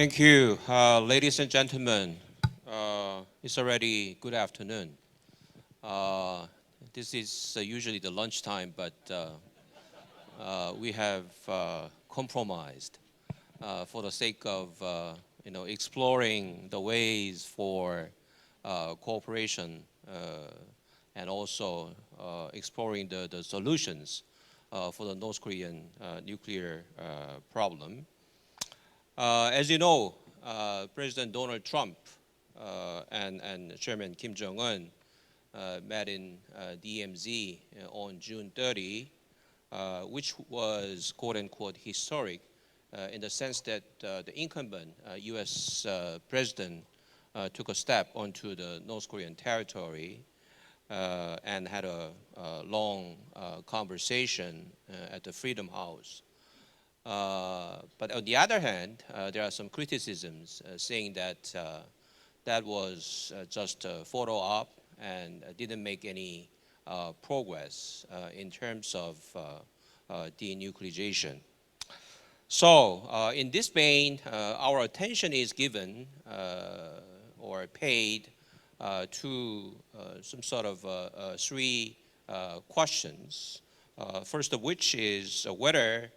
Thank you. Ladies and gentlemen, it's already good afternoon. This is usually the lunchtime, but we have compromised for the sake of exploring the ways for cooperation and also exploring the solutions for the North Korean nuclear problem. As you know, President Donald Trump and Chairman Kim Jong-un met in DMZ on June 30, which was quote-unquote historic in the sense that the incumbent US president took a step onto the North Korean territory and had a long conversation at the Freedom House. But on the other hand, there are some criticisms saying that that was just a photo op and didn't make any progress in terms of denuclearization. So in this vein, our attention is given or paid to some sort of three questions. First of which is whether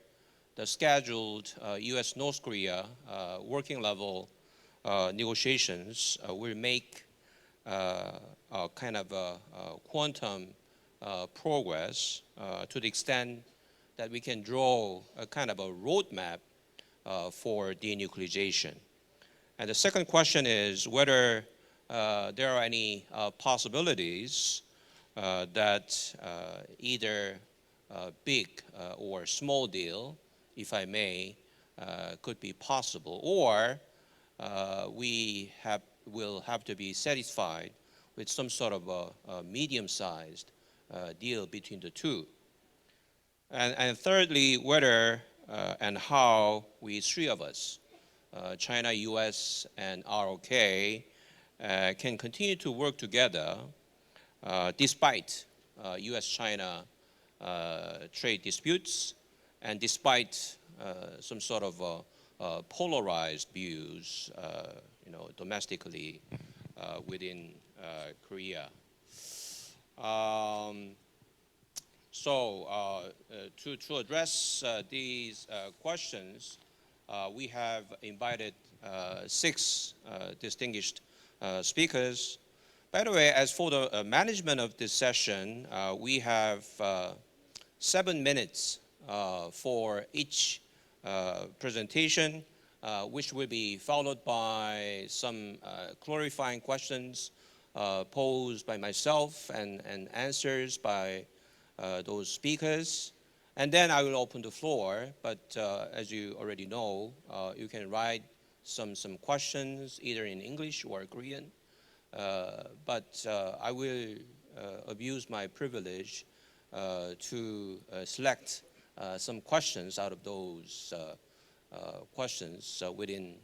the scheduled US-North Korea working level negotiations will make a kind of a quantum progress to the extent that we can draw a kind of a roadmap for denuclearization. And the second question is whether there are any possibilities that either a big or small deal, if I may, could be possible, or we will have to be satisfied with some sort of a medium-sized deal between the two. And thirdly, whether and how we three of us, China, US, and ROK, can continue to work together despite US-China trade disputes and despite some sort of polarized views, domestically within Korea. So to address these questions, we have invited 6 distinguished speakers. By the way, as for the management of this session, we have 7 minutes for each presentation, which will be followed by some clarifying questions posed by myself and answers by those speakers. And then I will open the floor, but as you already know, you can write some questions either in English or Korean. But I will abuse my privilege to select some questions out of those questions within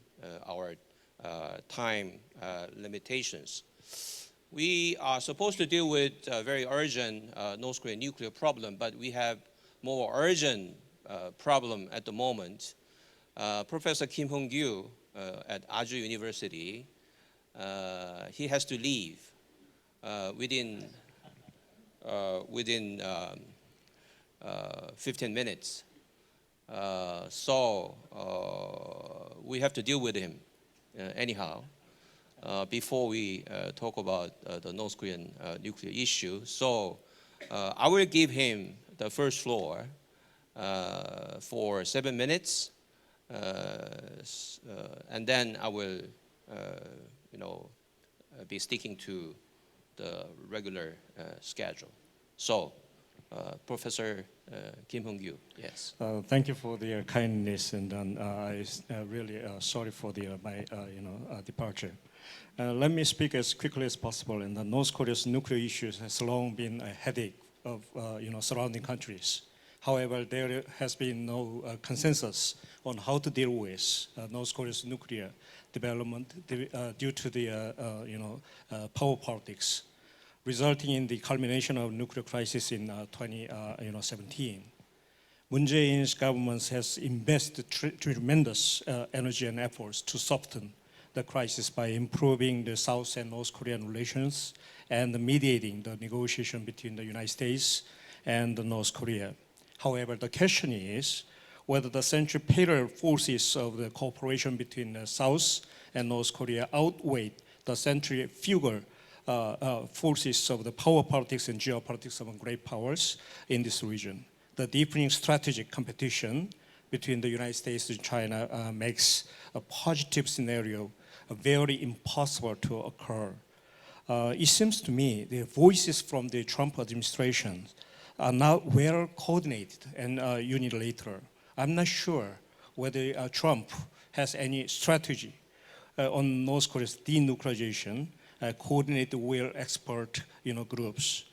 our time limitations. We are supposed to deal with a very urgent North Korean nuclear problem, but we have more urgent problem at the moment. Professor Kim Heung-Kyu at Ajou University, he has to leave within 15 minutes. So we have to deal with him anyhow before we talk about the North Korean nuclear issue. So I will give him the first floor for 7 minutes, and then I will be sticking to the regular schedule. So Professor Kim Heung-Kyu, yes. Thank you for the kindness, and I really sorry for my departure. Let me speak as quickly as possible. And North Korea's nuclear issues has long been a headache of surrounding countries. However, there has been no consensus on how to deal with North Korea's nuclear development due to the power politics, resulting in the culmination of nuclear crisis in 2017. Moon Jae-in's government has invested tremendous energy and efforts to soften the crisis by improving the South and North Korean relations and mediating the negotiation between the United States and North Korea. However, the question is whether the centripetal forces of the cooperation between the South and North Korea outweigh the centrifugal forces of the power politics and geopolitics among great powers in this region. The deepening strategic competition between the United States and China makes a positive scenario very impossible to occur. It seems to me the voices from the Trump administration are not well coordinated and unilateral. I'm not sure whether Trump has any strategy on North Korea's denuclearization coordinated with expert groups.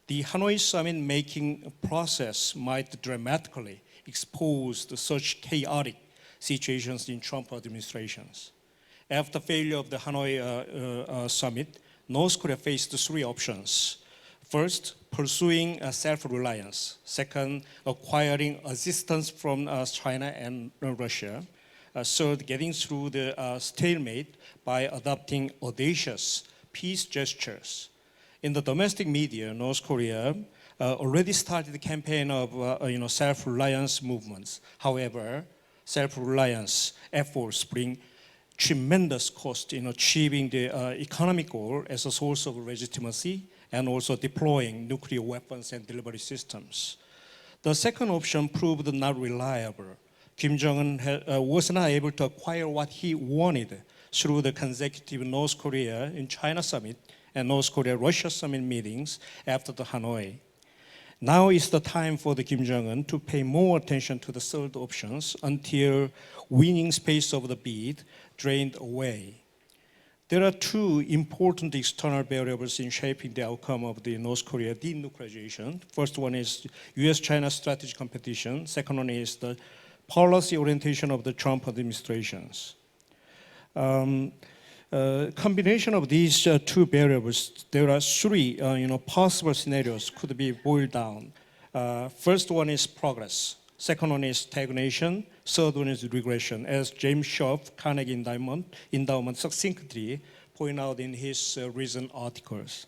The Hanoi summit making process might dramatically expose such chaotic situations in Trump administrations. After failure of the Hanoi summit, North Korea faced three options. First, pursuing self-reliance. Second, acquiring assistance from China and Russia. Third, getting through the stalemate by adopting audacious peace gestures. In the domestic media, North Korea already started the campaign of self-reliance movements. However, self-reliance efforts bring tremendous cost in achieving the economic goal as a source of legitimacy and also deploying nuclear weapons and delivery systems. The second option proved not reliable. Kim Jong-un was not able to acquire what he wanted through the consecutive North Korea and China summit and North Korea-Russia summit meetings after the Hanoi. Now is the time for the Kim Jong-un to pay more attention to the third options until winning space of the bid drained away. There are two important external variables in shaping the outcome of the North Korea denuclearization. First one is US-China strategic competition. Second one is the policy orientation of the Trump administrations. Combination of these two variables, there are three possible scenarios could be boiled down. First one is progress. Second one is stagnation. Third one is regression, as James Shaw, Carnegie Endowment succinctly point out in his recent articles.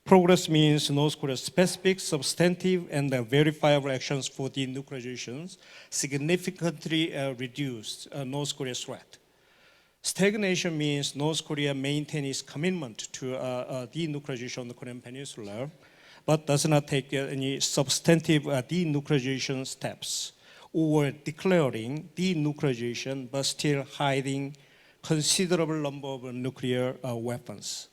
Progress means North Korea's specific, substantive, and verifiable actions for denuclearization significantly reduced North Korea's threat. Stagnation means North Korea maintains its commitment to denuclearization on the Korean Peninsula, but does not take any substantive denuclearization steps, or declaring denuclearization but still hiding considerable number of nuclear weapons.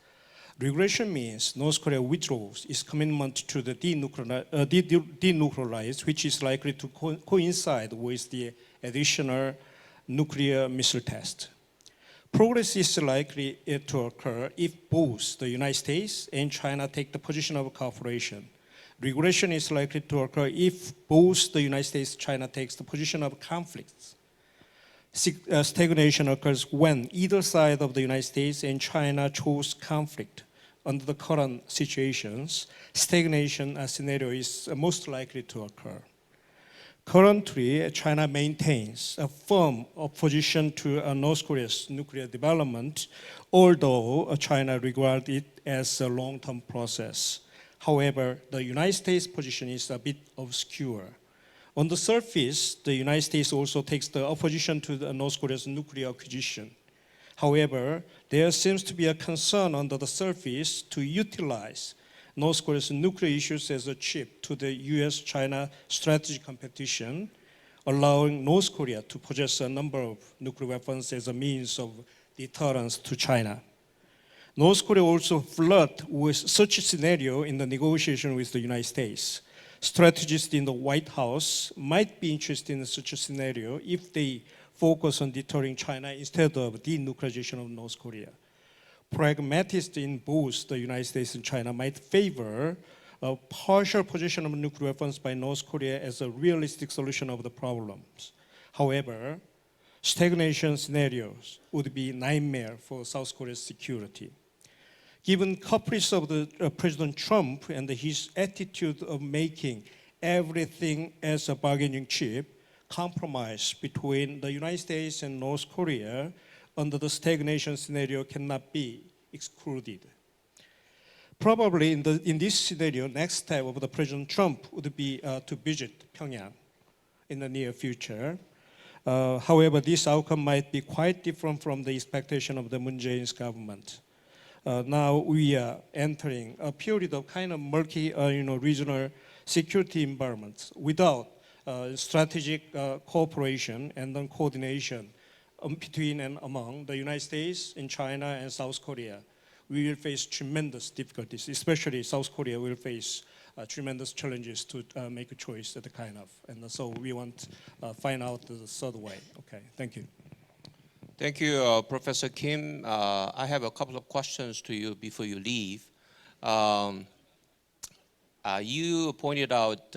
Regression means North Korea withdraws its commitment to the denuclearize, which is likely to coincide with the additional nuclear missile test. Progress is likely to occur if both the United States and China take the position of cooperation. Regression is likely to occur if both the United States and China takes the position of conflicts. Stagnation occurs when either side of the United States and China chose conflict. Under the current situations, stagnation scenario is most likely to occur. Currently, China maintains a firm opposition to North Korea's nuclear development, although China regards it as a long-term process. However, the United States' position is a bit obscure. On the surface, the United States also takes the opposition to North Korea's nuclear acquisition. However, there seems to be a concern under the surface to utilize North Korea's nuclear issues as a chip to the US-China strategic competition, allowing North Korea to possess a number of nuclear weapons as a means of deterrence to China. North Korea also flirts with such a scenario in the negotiation with the United States. Strategists in the White House might be interested in such a scenario if they focus on deterring China instead of denuclearization of North Korea. Pragmatists in both the United States and China might favor a partial possession of nuclear weapons by North Korea as a realistic solution of the problems. However, stagnation scenarios would be a nightmare for South Korea's security. Given caprice of President Trump and his attitude of making everything as a bargaining chip, compromise between the United States and North Korea under the stagnation scenario cannot be excluded. Probably in this scenario, next step of the President Trump would be to visit Pyongyang in the near future. However, this outcome might be quite different from the expectation of the Moon Jae-in's government. Now we are entering a period of kind of murky, regional security environments without strategic cooperation and then coordination between and among the United States and China and South Korea. We will face tremendous difficulties, especially South Korea will face tremendous challenges to make a choice at the kind of. And so we want to find out the third way. Okay, thank you. Thank you, Professor Kim. I have a couple of questions to you before you leave. You pointed out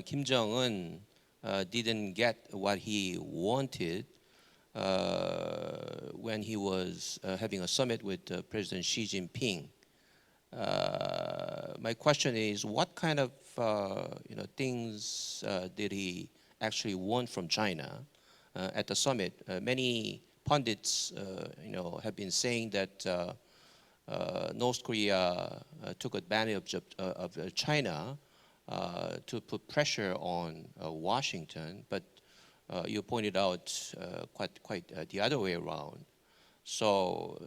Kim Jong-un didn't get what he wanted when he was having a summit with President Xi Jinping. My question is, what kind of things did he actually want from China at the summit? Many pundits have been saying that North Korea took advantage of China to put pressure on Washington, but you pointed out quite the other way around. So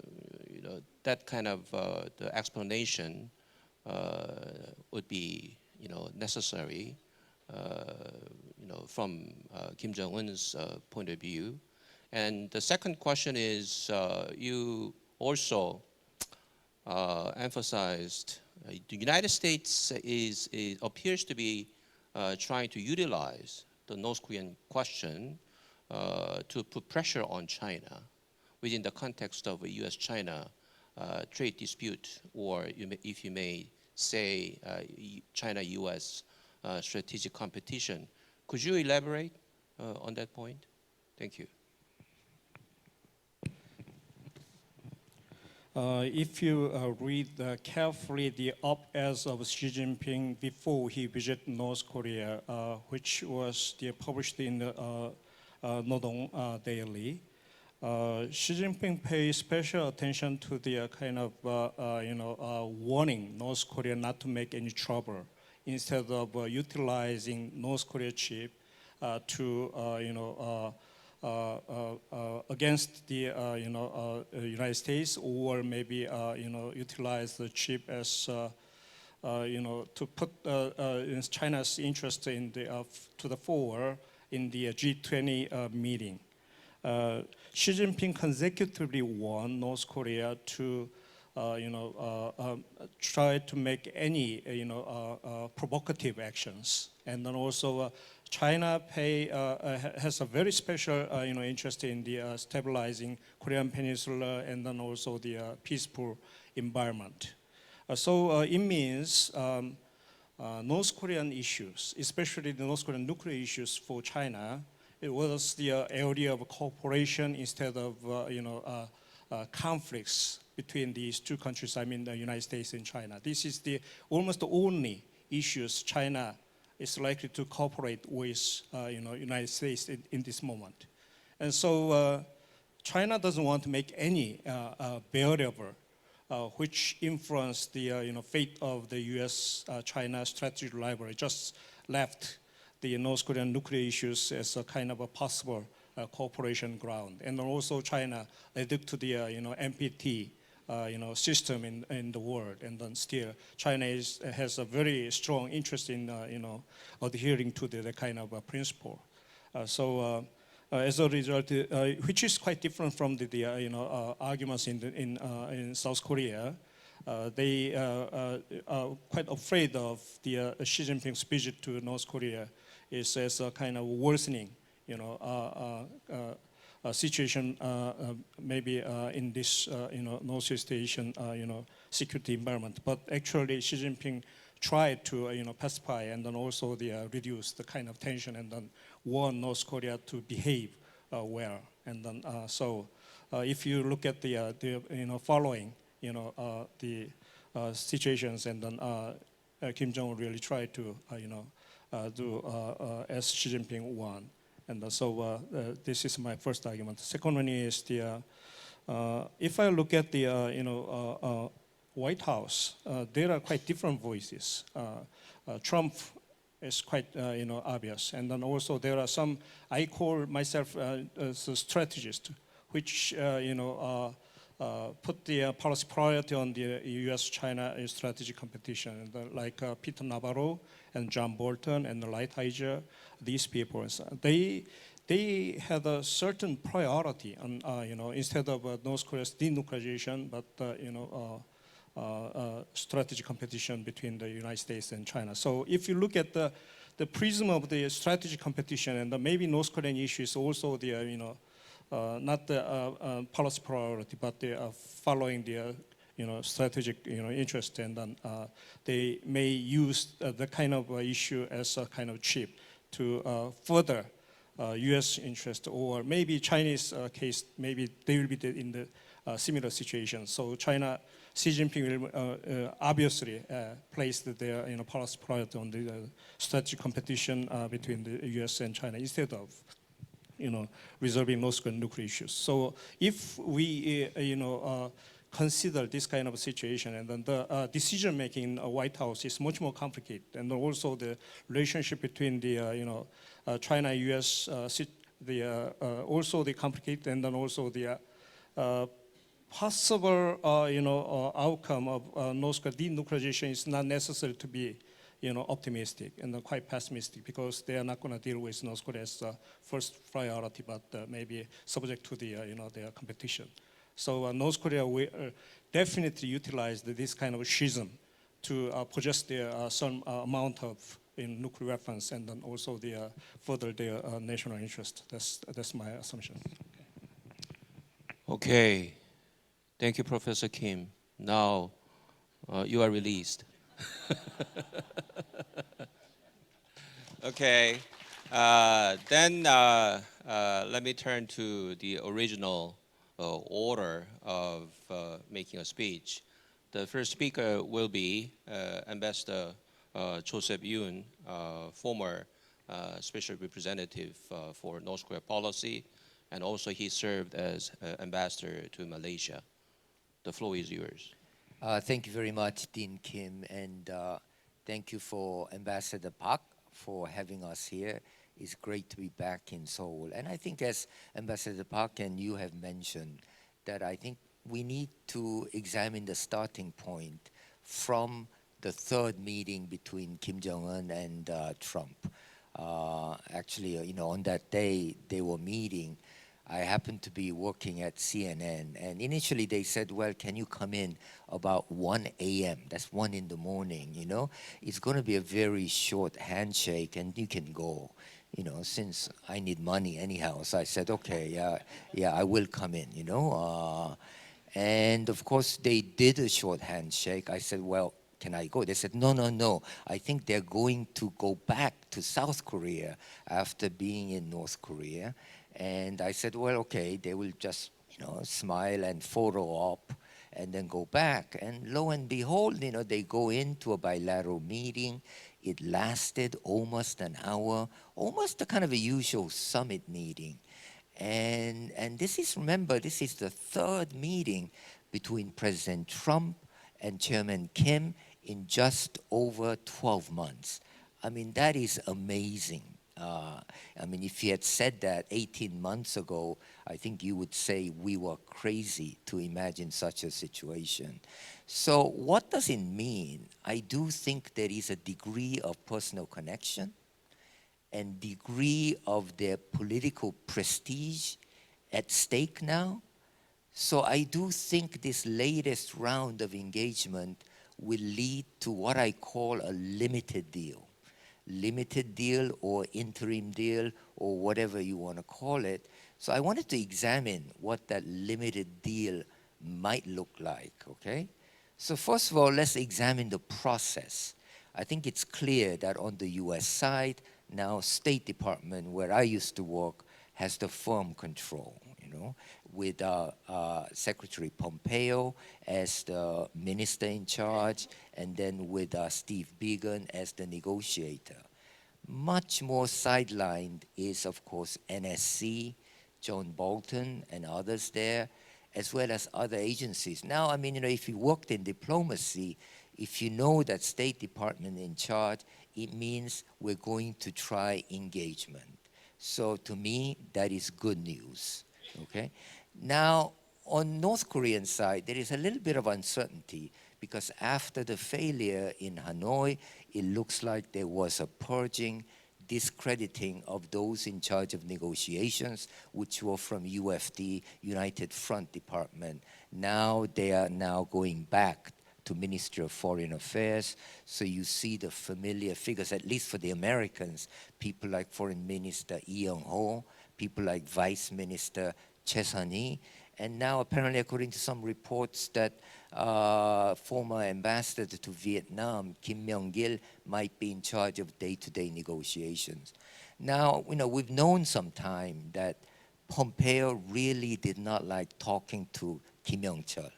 that kind of the explanation would be necessary from Kim Jong-un's point of view. And the second question is, you also emphasized the United States appears to be trying to utilize the North Korean question to put pressure on China within the context of a US-China trade dispute, or if you may say China-US strategic competition. Could you elaborate on that point? Thank you. If you read carefully the op-eds of Xi Jinping before he visited North Korea, which was published in the Nodong Daily, Xi Jinping paid special attention to the kind of warning North Korea not to make any trouble, instead of utilizing North Korea chip to against the United States, or maybe utilize the chip as to put China's interest in to the fore in the G20 meeting. Xi Jinping consecutively warned North Korea to try to make any provocative actions, and then also China has a very special interest in the stabilizing Korean Peninsula, and then also the peaceful environment. So it means North Korean issues, especially the North Korean nuclear issues for China, it was the area of cooperation instead of conflicts between these two countries, I mean the United States and China. This is almost the only issues China is likely to cooperate with United States in this moment. And so China doesn't want to make any variable which influence the fate of the US-China strategic rivalry. Just left the North Korean nuclear issues as a kind of a possible cooperation ground. And also China addicted to the NPT system in the world, and then still China has a very strong interest in adhering to the kind of principle. So as a result, which is quite different from the arguments in South Korea, they are quite afraid of the Xi Jinping's visit to North Korea is as a kind of worsening, situation maybe in this Northeast Asian security environment. But actually Xi Jinping tried to pacify and then also reduce the kind of tension, and then warn North Korea to behave well. And then so if you look at the following the situations, and then Kim Jong-un really tried to as Xi Jinping won. And so this is my first argument. The second one is if I look at the White House, there are quite different voices. Trump is quite obvious, and then also there are some. I call myself as a strategist, which put the policy priority on the US-China strategic competition, like Peter Navarro and John Bolton and Lighthizer. These people, they had a certain priority on instead of North Korea's denuclearization, but strategic competition between the United States and China. So if you look at the prism of the strategic competition, and maybe North Korean issues also the not the policy priority, but they are following the strategic interest, and then they may use the kind of issue as a kind of chip to further U.S. interest, or maybe Chinese case. Maybe they will be in the similar situation. So China, Xi Jinping will obviously place their policy priority on the strategic competition between the U.S. and China instead of resolving North Korean nuclear issues. So if we consider this kind of situation, and then the decision making in the White House is much more complicated, and also the relationship between the China U.S. Also the complicated, and then also the possible outcome of North Korea denuclearization is not necessary to be optimistic, and quite pessimistic, because they are not going to deal with North Korea as first priority, but maybe subject to the their competition. So North Korea will definitely utilize this kind of schism to possess their some amount of nuclear weapons, and then also the further their national interest. That's my assumption. Okay, thank you, Professor Kim. Now you are released. Okay, then let me turn to the original order of making a speech. The first speaker will be Ambassador Joseph Yoon, former special representative for North Korea policy, and also he served as ambassador to Malaysia. The floor is yours. Thank you very much, Dean Kim, and thank you for Ambassador Park for having us here. It's great to be back in Seoul. And I think, as Ambassador Park and you have mentioned, that I think we need to examine the starting point from the third meeting between Kim Jong-un and Trump. Actually, on that day they were meeting, I happened to be working at CNN, and initially they said, well, can you come in about 1 a.m.? That's 1 in the morning, It's going to be a very short handshake and you can go, since I need money anyhow. So I said, okay, yeah, I will come in, And of course they did a short handshake. I said, well, can I go? They said, no. I think they're going to go back to South Korea after being in North Korea. And I said, well, okay, they will just, smile and photo op and then go back. And lo and behold, they go into a bilateral meeting. It lasted almost an hour, almost a kind of a usual summit meeting. And this is, remember, this is the third meeting between President Trump and Chairman Kim in just over 12 months. I mean, that is amazing. If you had said that 18 months ago, I think you would say we were crazy to imagine such a situation. So what does it mean? I do think there is a degree of personal connection and degree of their political prestige at stake now. So I do think this latest round of engagement will lead to what I call a limited deal or interim deal or whatever you want to call it. So I wanted to examine what that limited deal might look like, okay? So first of all, let's examine the process. I think it's clear that on the US side, now State Department, where I used to work, has the firm control, with Secretary Pompeo as the minister in charge, and then with Steve Biegun as the negotiator. Much more sidelined is, of course, NSC, John Bolton and others there, as well as other agencies. Now, I mean, if you worked in diplomacy, if you know that State Department in charge, it means we're going to try engagement. So to me, that is good news, okay? Now, on North Korean side, there is a little bit of uncertainty because after the failure in Hanoi, it looks like there was a purging, discrediting of those in charge of negotiations, which were from UFD, United Front Department. Now they are now going back to Ministry of Foreign Affairs. So you see the familiar figures, at least for the Americans, people like Foreign Minister Lee Young-ho, people like Vice Minister Chesani, and now apparently according to some reports that former ambassador to Vietnam, Kim Myung-gil, might be in charge of day-to-day negotiations. Now, we've known some time that Pompeo really did not like talking to Kim Yong-chol.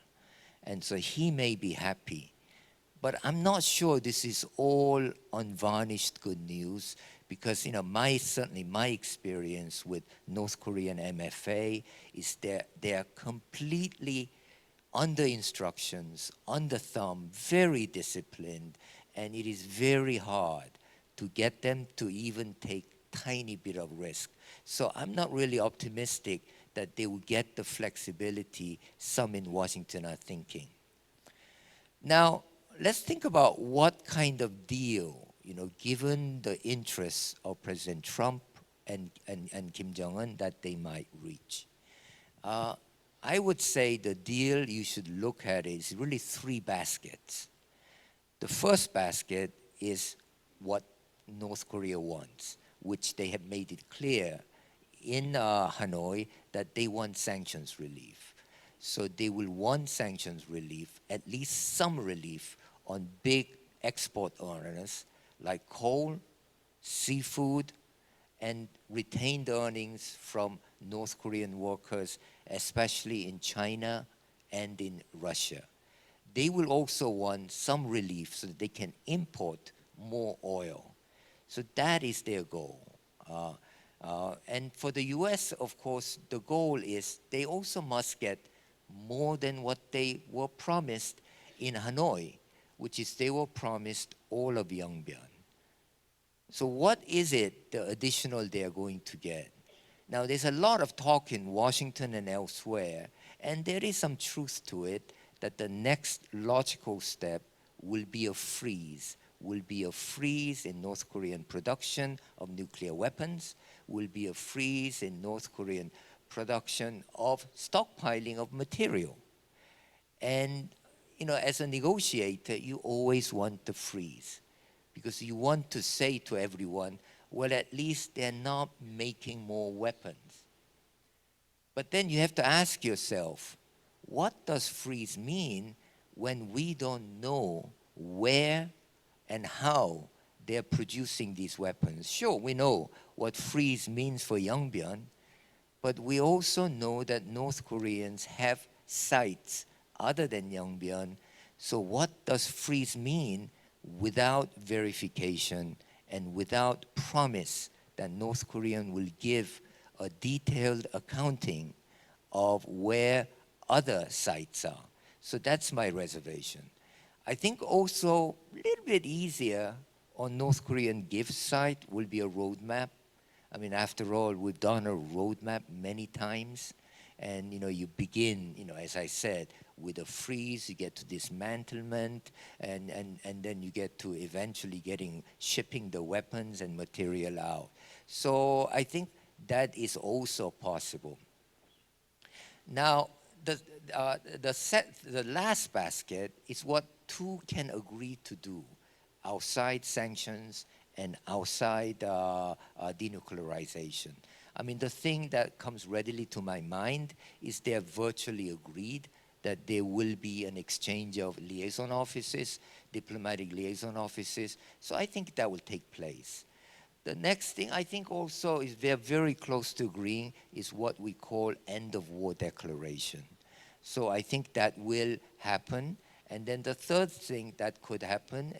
And so he may be happy. But I'm not sure this is all unvarnished good news because certainly my experience with North Korean MFA is that they are completely under instructions, under thumb, very disciplined, and it is very hard to get them to even take tiny bit of risk. So I'm not really optimistic that they will get the flexibility some in Washington are thinking. Now, let's think about what kind of deal, given the interests of President Trump and Kim Jong-un, that they might reach. I would say the deal you should look at is really three baskets. The first basket is what North Korea wants, which they have made it clear in Hanoi that they want sanctions relief. So they will want sanctions relief, at least some relief on big export earners like coal, seafood, and retained earnings from North Korean workers, especially in China and in Russia. They will also want some relief so that they can import more oil. So that is their goal. And for the US, of course, the goal is they also must get more than what they were promised in Hanoi, which is they were promised all of Yongbyon. So what is it, the additional they are going to get? Now, there's a lot of talk in Washington and elsewhere, and there is some truth to it that the next logical step will be a freeze in North Korean production of nuclear weapons, will be a freeze in North Korean production of stockpiling of material. And, as a negotiator, you always want the freeze because you want to say to everyone, well, at least they're not making more weapons. But then you have to ask yourself, what does freeze mean when we don't know where and how they're producing these weapons? Sure, we know what freeze means for Yongbyon, but we also know that North Koreans have sites other than Yongbyon. So what does freeze mean without verification and without promise that North Korean will give a detailed accounting of where other sites are? So that's my reservation. I think also a little bit easier on North Korean gift side will be a roadmap. I mean, after all, we've done a roadmap many times. And, you begin, as I said, with a freeze, you get to dismantlement, and then you get to eventually shipping the weapons and material out. So I think that is also possible. Now, the last basket is what two can agree to do outside sanctions and outside denuclearization. I mean, the thing that comes readily to my mind is they have virtually agreed that there will be an exchange of liaison offices, diplomatic liaison offices. So I think that will take place. The next thing I think also is they're very close to agreeing is what we call end of war declaration. So I think that will happen. And then the third thing that could happen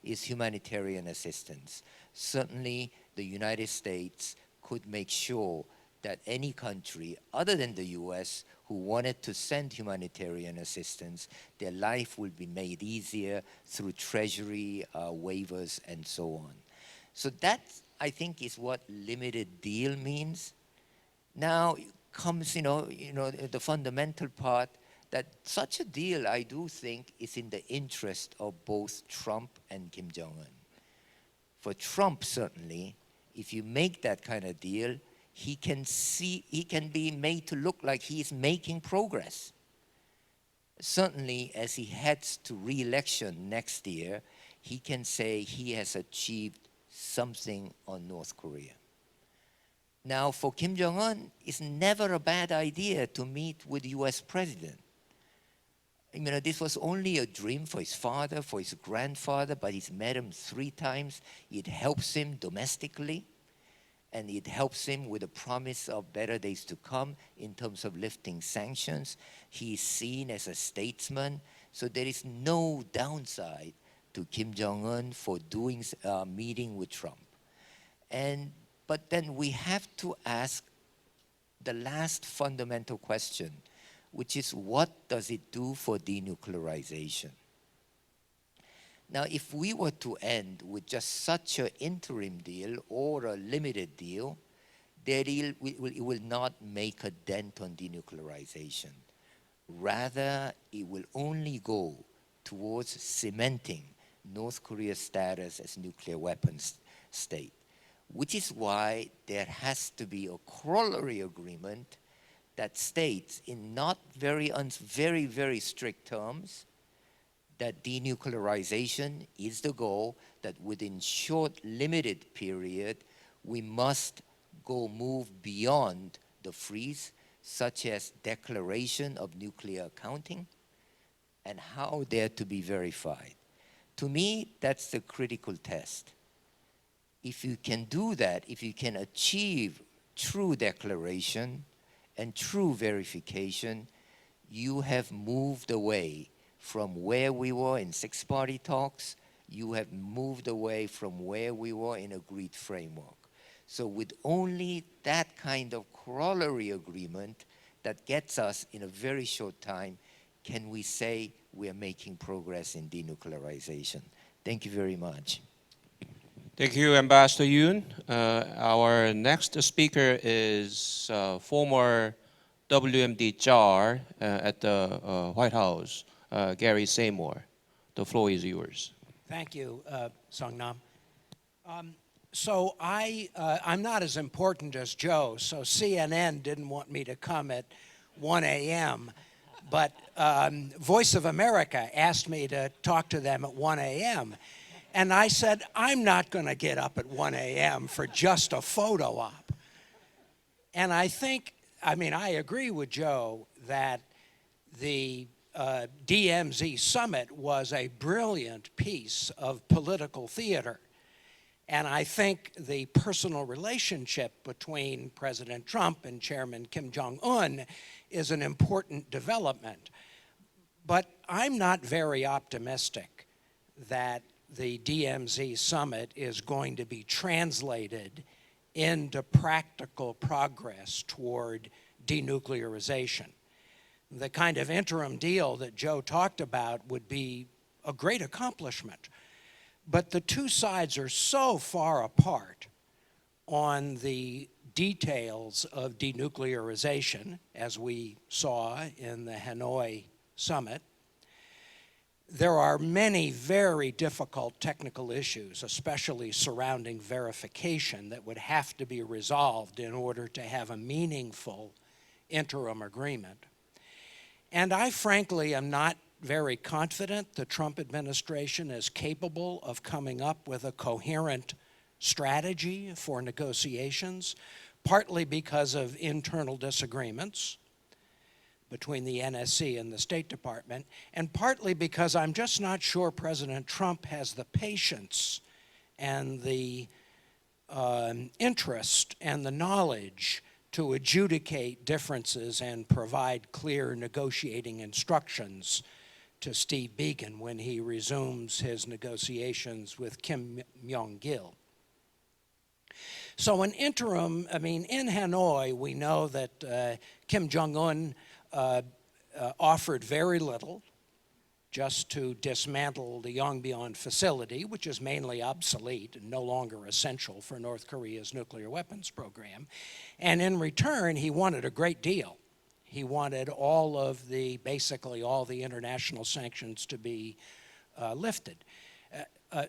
is humanitarian assistance. certainly the United States could make sure that any country other than the US who wanted to send humanitarian assistance, their life will be made easier through Treasury waivers and so on. So that, I think, is what limited deal means. Now comes, the fundamental part that such a deal, I do think, is in the interest of both Trump and Kim Jong-un. For Trump, certainly, if you make that kind of deal, he can be made to look like he's making progress. Certainly, as he heads to re-election next year, he can say he has achieved something on North Korea. Now, for Kim Jong-un, it's never a bad idea to meet with the US president. This was only a dream for his father, for his grandfather, but he's met him 3 times. It helps him domestically, and it helps him with the promise of better days to come in terms of lifting sanctions. He's seen as a statesman, so there is no downside to Kim Jong-un for meeting with Trump. But then we have to ask the last fundamental question, which is, what does it do for denuclearization? Now, if we were to end with just such an interim deal or a limited deal, it will not make a dent on denuclearization. Rather, it will only go towards cementing North Korea's status as nuclear weapons state, which is why there has to be a corollary agreement that states in not very, very strict terms that denuclearization is the goal, that within short, limited period, we must move beyond the freeze, such as declaration of nuclear accounting and how they're to be verified. To me, that's the critical test. If you can do that, if you can achieve true declaration and true verification, you have moved away from where we were in 6-party talks. You have moved away from where we were in agreed framework. So with only that kind of corollary agreement that gets us in a very short time, can we say we are making progress in denuclearization? Thank you very much. Thank you, Ambassador Yoon. Our next speaker is former WMD czar at the White House, Gary SAMORE. The floor is yours. Thank you, Sung-Nam. So I'm not as important as Joe, so CNN didn't want me to come at 1 a.m., but Voice of America asked me to talk to them at 1 a.m., and I said, I'm not going to get up at 1 a.m. for just a photo op. And I agree with Joe that the DMZ summit was a brilliant piece of political theater. And I think the personal relationship between President Trump and Chairman Kim Jong-un is an important development. But I'm not very optimistic that the DMZ summit is going to be translated into practical progress toward denuclearization. The kind of interim deal that Joe talked about would be a great accomplishment. But the two sides are so far apart on the details of denuclearization, as we saw in the Hanoi summit. There are many very difficult technical issues, especially surrounding verification, that would have to be resolved in order to have a meaningful interim agreement. And I frankly am not very confident the Trump administration is capable of coming up with a coherent strategy for negotiations, partly because of internal disagreements between the NSC and the State Department, and partly because I'm just not sure President Trump has the patience and the interest and the knowledge to adjudicate differences and provide clear negotiating instructions to Steve Biegun when he resumes his negotiations with Kim Myong-gil. So an interim, in Hanoi, we know that Kim Jong-un offered very little just to dismantle the Yongbyon facility, which is mainly obsolete and no longer essential for North Korea's nuclear weapons program. And in return, he wanted a great deal. He wanted basically all the international sanctions to be lifted.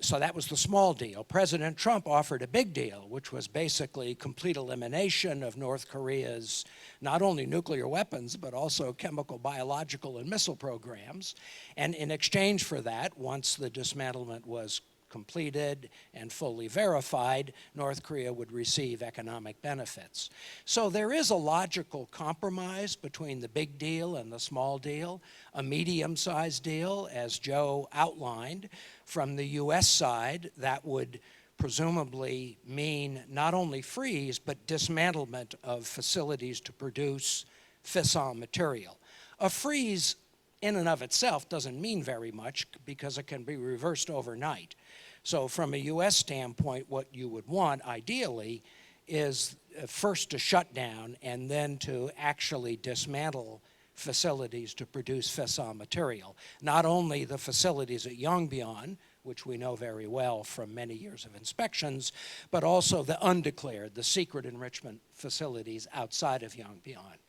So that was the small deal. President Trump offered a big deal, which was basically complete elimination of North Korea's not only nuclear weapons, but also chemical, biological, and missile programs. And in exchange for that, once the dismantlement was completed and fully verified, North Korea would receive economic benefits. So there is a logical compromise between the big deal and the small deal, a medium-sized deal, as Joe outlined. From the US side, that would presumably mean not only freeze, but dismantlement of facilities to produce fissile material. A freeze in and of itself doesn't mean very much because it can be reversed overnight. So from a US standpoint, what you would want, ideally, is first to shut down and then to actually dismantle facilities to produce fissile material. Not only the facilities at Yongbyon, which we know very well from many years of inspections, but also the undeclared, the secret enrichment facilities outside of Yongbyon.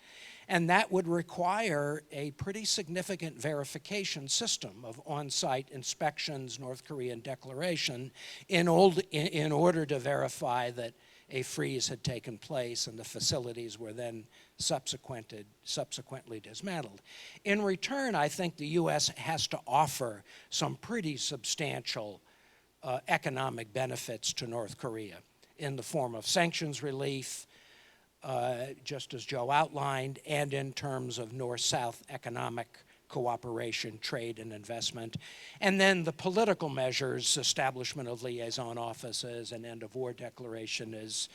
And that would require a pretty significant verification system of on-site inspections, North Korean declaration, in order to verify that a freeze had taken place and the facilities were then subsequently dismantled. In return, I think the US has to offer some pretty substantial economic benefits to North Korea in the form of sanctions relief, just as Joe outlined, and in terms of North-South economic cooperation, trade, and investment. And then the political measures, establishment of liaison offices and end-of-war declaration is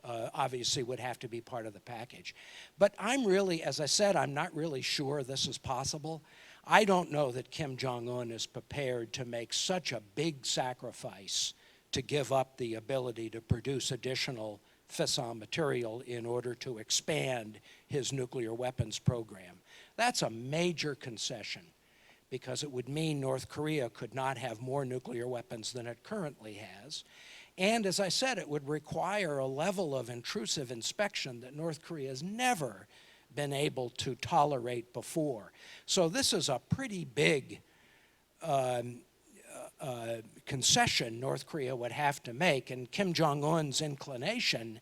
obviously would have to be part of the package. But I'm really, as I said, I'm not really sure this is possible. I don't know that Kim Jong-un is prepared to make such a big sacrifice to give up the ability to produce additional fissile material in order to expand his nuclear weapons program. That's a major concession because it would mean North Korea could not have more nuclear weapons than it currently has. And as I said, it would require a level of intrusive inspection that North Korea has never been able to tolerate before. So this is a pretty big concession North Korea would have to make, and Kim Jong-un's inclination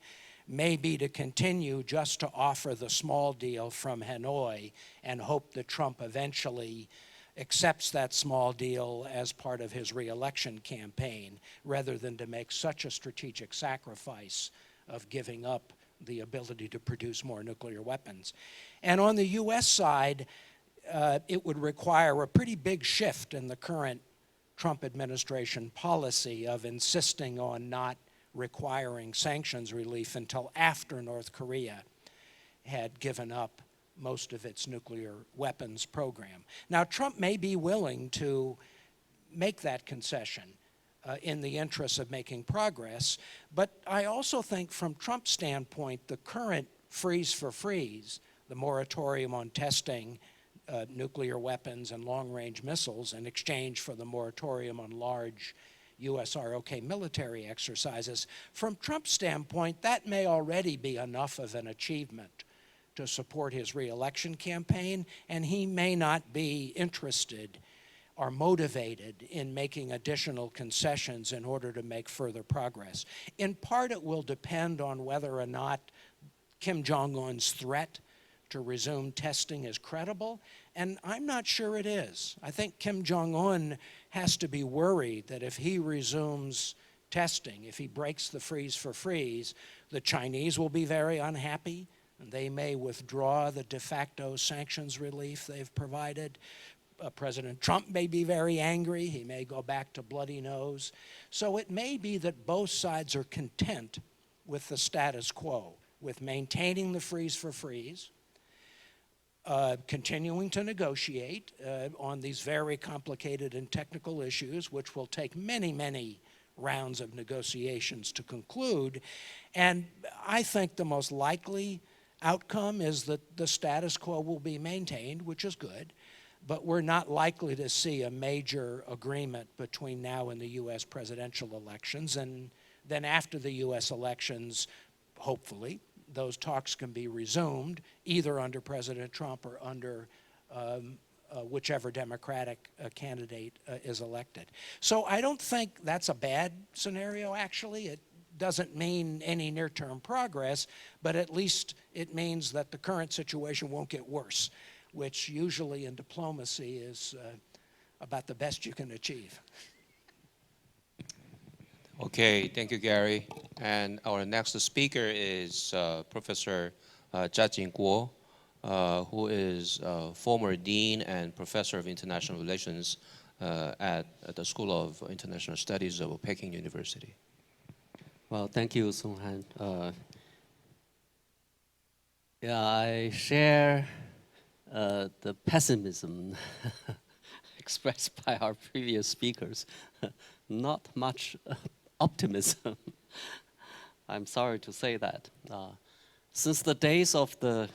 may be to continue just to offer the small deal from Hanoi and hope that Trump eventually accepts that small deal as part of his re-election campaign, rather than to make such a strategic sacrifice of giving up the ability to produce more nuclear weapons. And on the US side, it would require a pretty big shift in the current Trump administration policy of insisting on not requiring sanctions relief until after North Korea had given up most of its nuclear weapons program. Now, Trump may be willing to make that concession in the interest of making progress, but I also think from Trump's standpoint, the current freeze for freeze, the moratorium on testing nuclear weapons and long-range missiles in exchange for the moratorium on large US-ROK military exercises, from Trump's standpoint, that may already be enough of an achievement to support his re-election campaign, and he may not be interested or motivated in making additional concessions in order to make further progress. In part, it will depend on whether or not Kim Jong-un's threat to resume testing is credible, and I'm not sure it is. I think Kim Jong-un has to be worried that if he resumes testing, if he breaks the freeze for freeze, the Chinese will be very unhappy, and they may withdraw the de facto sanctions relief they've provided. President Trump may be very angry. He may go back to bloody nose. So it may be that both sides are content with the status quo, with maintaining the freeze for freeze, continuing to negotiate on these very complicated and technical issues, which will take many, many rounds of negotiations to conclude. And I think the most likely outcome is that the status quo will be maintained, which is good, but we're not likely to see a major agreement between now and the US presidential elections. And then after the US elections, hopefully, those talks can be resumed, either under President Trump or under whichever Democratic candidate is elected. So I don't think that's a bad scenario, actually. It doesn't mean any near-term progress, but at least it means that the current situation won't get worse, which usually in diplomacy is about the best you can achieve. Okay, thank you, Gary. And our next speaker is Professor Zhajing Guo, who is former Dean and Professor of International Relations at the School of International Studies of Peking University. Well, thank you, Sung Han. Yeah, I share the pessimism expressed by our previous speakers. Not much optimism. I'm sorry to say that. Since the days of the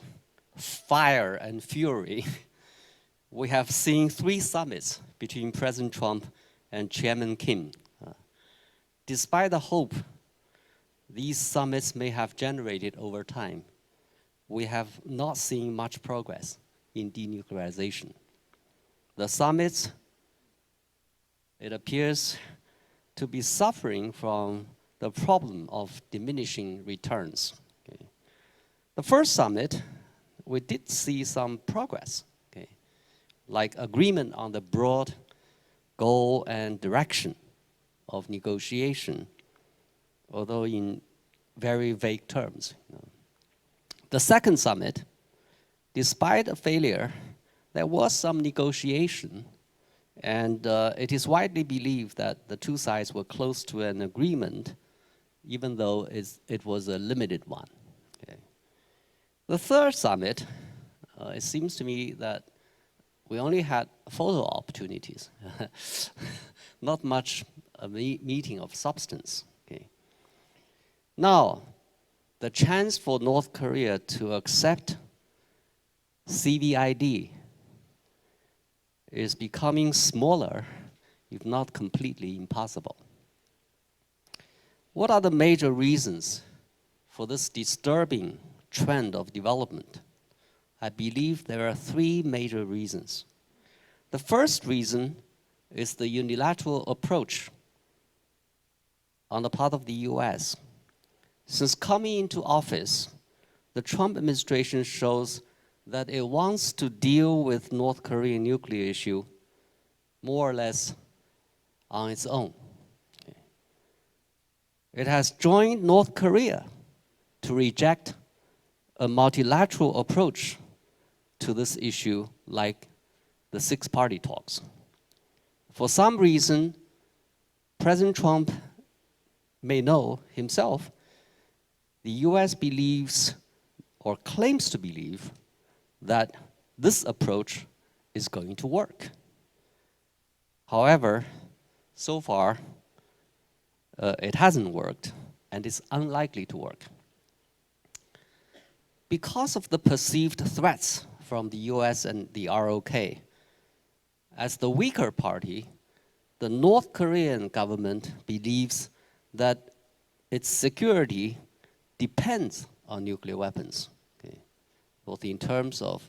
fire and fury, we have seen 3 summits between President Trump and Chairman Kim. Despite the hope these summits may have generated over time, we have not seen much progress in denuclearization. The summits, it appears to be suffering from the problem of diminishing returns. Okay. The first summit, we did see some progress, okay, like agreement on the broad goal and direction of negotiation, although in very vague terms. The second summit, despite a failure, there was some negotiation, and it is widely believed that the 2 sides were close to an agreement, even though it was a limited one. Okay. The third summit, it seems to me that we only had photo opportunities, not much a meeting of substance. Okay. Now, the chance for North Korea to accept CVID is becoming smaller, if not completely impossible. What are the major reasons for this disturbing trend of development? I believe there are 3 major reasons. The first reason is the unilateral approach on the part of the US. Since coming into office, the Trump administration shows that it wants to deal with North Korean nuclear issue more or less on its own. Okay. It has joined North Korea to reject a multilateral approach to this issue, like the 6-party talks. For some reason, President Trump may know himself, the US believes or claims to believe that this approach is going to work. However, so far, it hasn't worked and is unlikely to work. Because of the perceived threats from the US and the ROK, as the weaker party, the North Korean government believes that its security depends on nuclear weapons, okay, both in terms of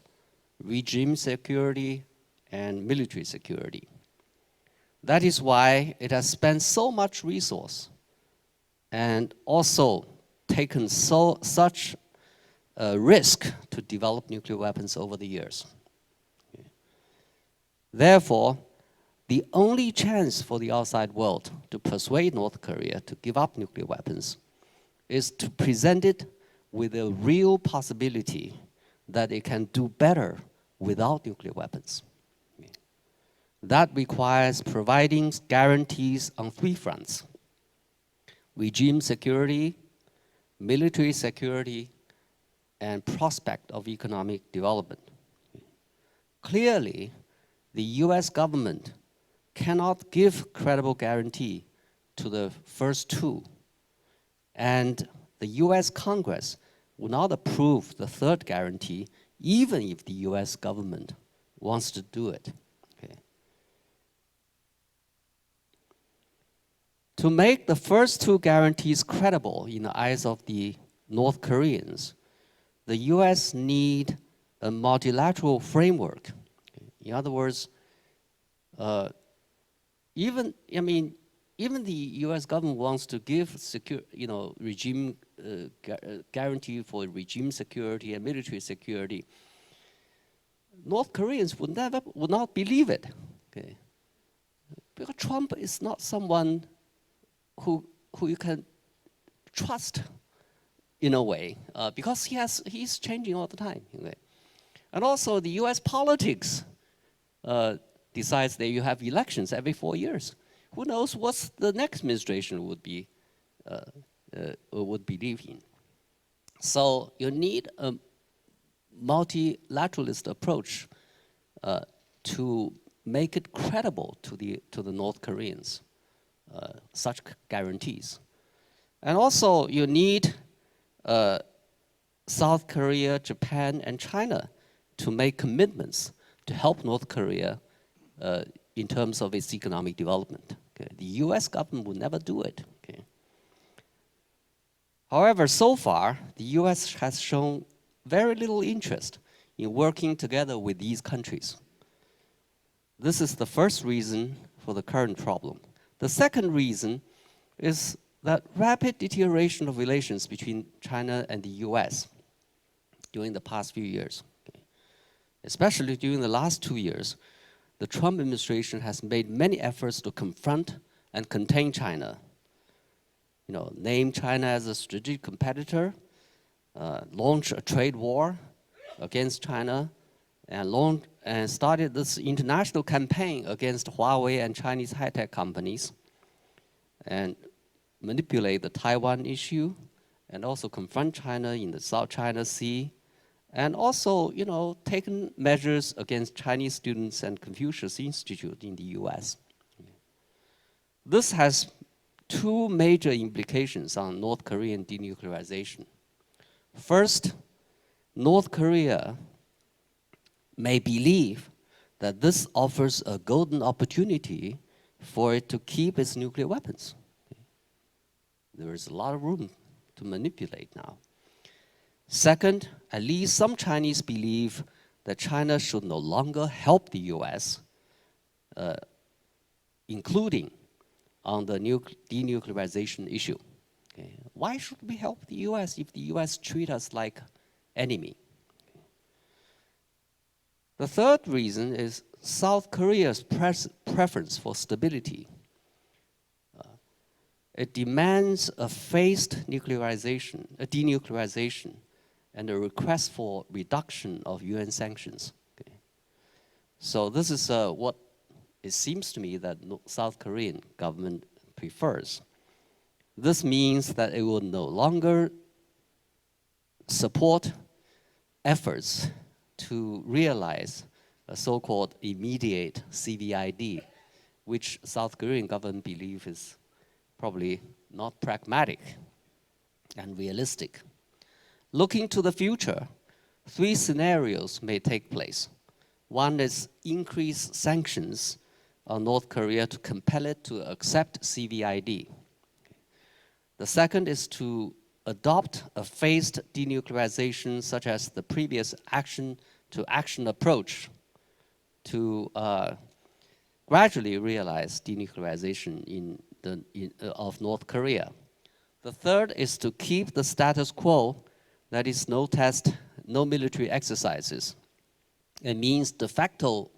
regime security and military security. That is why it has spent so much resource and also taken such a risk to develop nuclear weapons over the years. Okay. Therefore, the only chance for the outside world to persuade North Korea to give up nuclear weapons is to present it with a real possibility that it can do better without nuclear weapons. That requires providing guarantees on 3 fronts: regime security, military security, and prospect of economic development. Clearly, the US government cannot give credible guarantee to the first two, and the US Congress would not approve the third guarantee, even if the US government wants to do it. Okay. To make the first two guarantees credible in the eyes of the North Koreans, the US need a multilateral framework. In other words, even the U.S. government wants to give regime guarantee for regime security and military security. North Koreans would not believe it, okay? Because Trump is not someone who you can trust in a way, because he's changing all the time. Okay? And also the U.S. politics decides that you have elections every 4 years. Who knows what the next administration would believe in? So you need a multilateralist approach to make it credible to the North Koreans, such guarantees. And also you need South Korea, Japan, and China to make commitments to help North Korea in terms of its economic development. Okay? The US government would never do it. Okay? However, so far, the US has shown very little interest in working together with these countries. This is the first reason for the current problem. The second reason is that rapid deterioration of relations between China and the US during the past few years. Okay? Especially during the last 2 years, the Trump administration has made many efforts to confront and contain China. Name China as a strategic competitor, launch a trade war against China, and started this international campaign against Huawei and Chinese high-tech companies, and manipulate the Taiwan issue, and also confront China in the South China Sea, and also, taken measures against Chinese students and Confucius Institute in the US. This has two major implications on North Korean denuclearization. First, North Korea may believe that this offers a golden opportunity for it to keep its nuclear weapons. There is a lot of room to manipulate now. Second, at least some Chinese believe that China should no longer help the US, including on the denuclearization issue. Okay. Why should we help the US if the US treat us like enemy? Okay. The third reason is South Korea's preference for stability. It demands a phased denuclearization, and a request for reduction of UN sanctions. Okay. So this is what it seems to me that South Korean government prefers. This means that it will no longer support efforts to realize a so-called immediate CVID, which South Korean government believe is probably not pragmatic and realistic. Looking to the future, 3 scenarios may take place. One is increased sanctions on North Korea to compel it to accept CVID. The second is to adopt a phased denuclearization, such as the previous action-to-action approach to gradually realize denuclearization of North Korea. The third is to keep the status quo, that is no test, no military exercises. It means de facto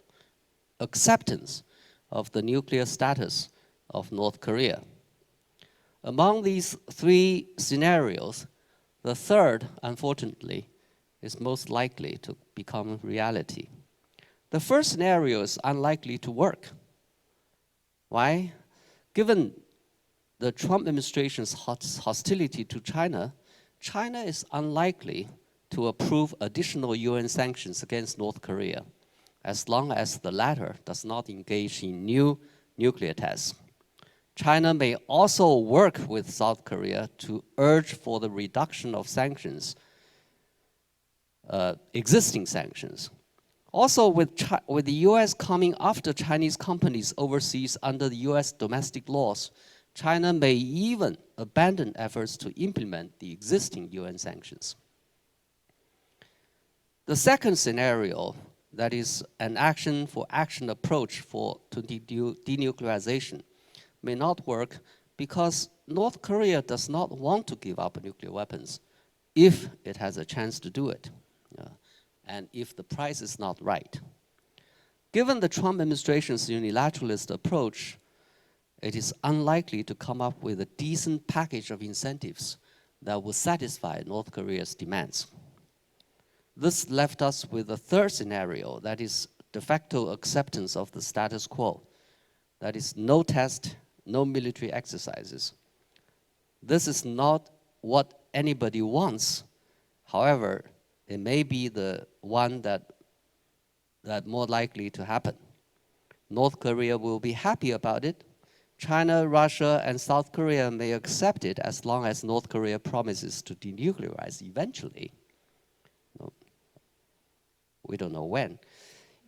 acceptance of the nuclear status of North Korea. Among these 3 scenarios, the third, unfortunately, is most likely to become reality. The first scenario is unlikely to work. Why? Given the Trump administration's hostility to China, China is unlikely to approve additional UN sanctions against North Korea, as long as the latter does not engage in new nuclear tests. China may also work with South Korea to urge for the reduction of sanctions, existing sanctions. Also, with the US coming after Chinese companies overseas under the US domestic laws, China may even abandon efforts to implement the existing UN sanctions. The second scenario, that is an action for action approach to denuclearization, may not work because North Korea does not want to give up nuclear weapons if it has a chance to do it, and if the price is not right. Given the Trump administration's unilateralist approach, it is unlikely to come up with a decent package of incentives that will satisfy North Korea's demands. This left us with a third scenario, that is de facto acceptance of the status quo. That is no test, no military exercises. This is not what anybody wants. However, it may be the one that more likely to happen. North Korea will be happy about it. China, Russia, and South Korea may accept it as long as North Korea promises to denuclearize eventually. We don't know when.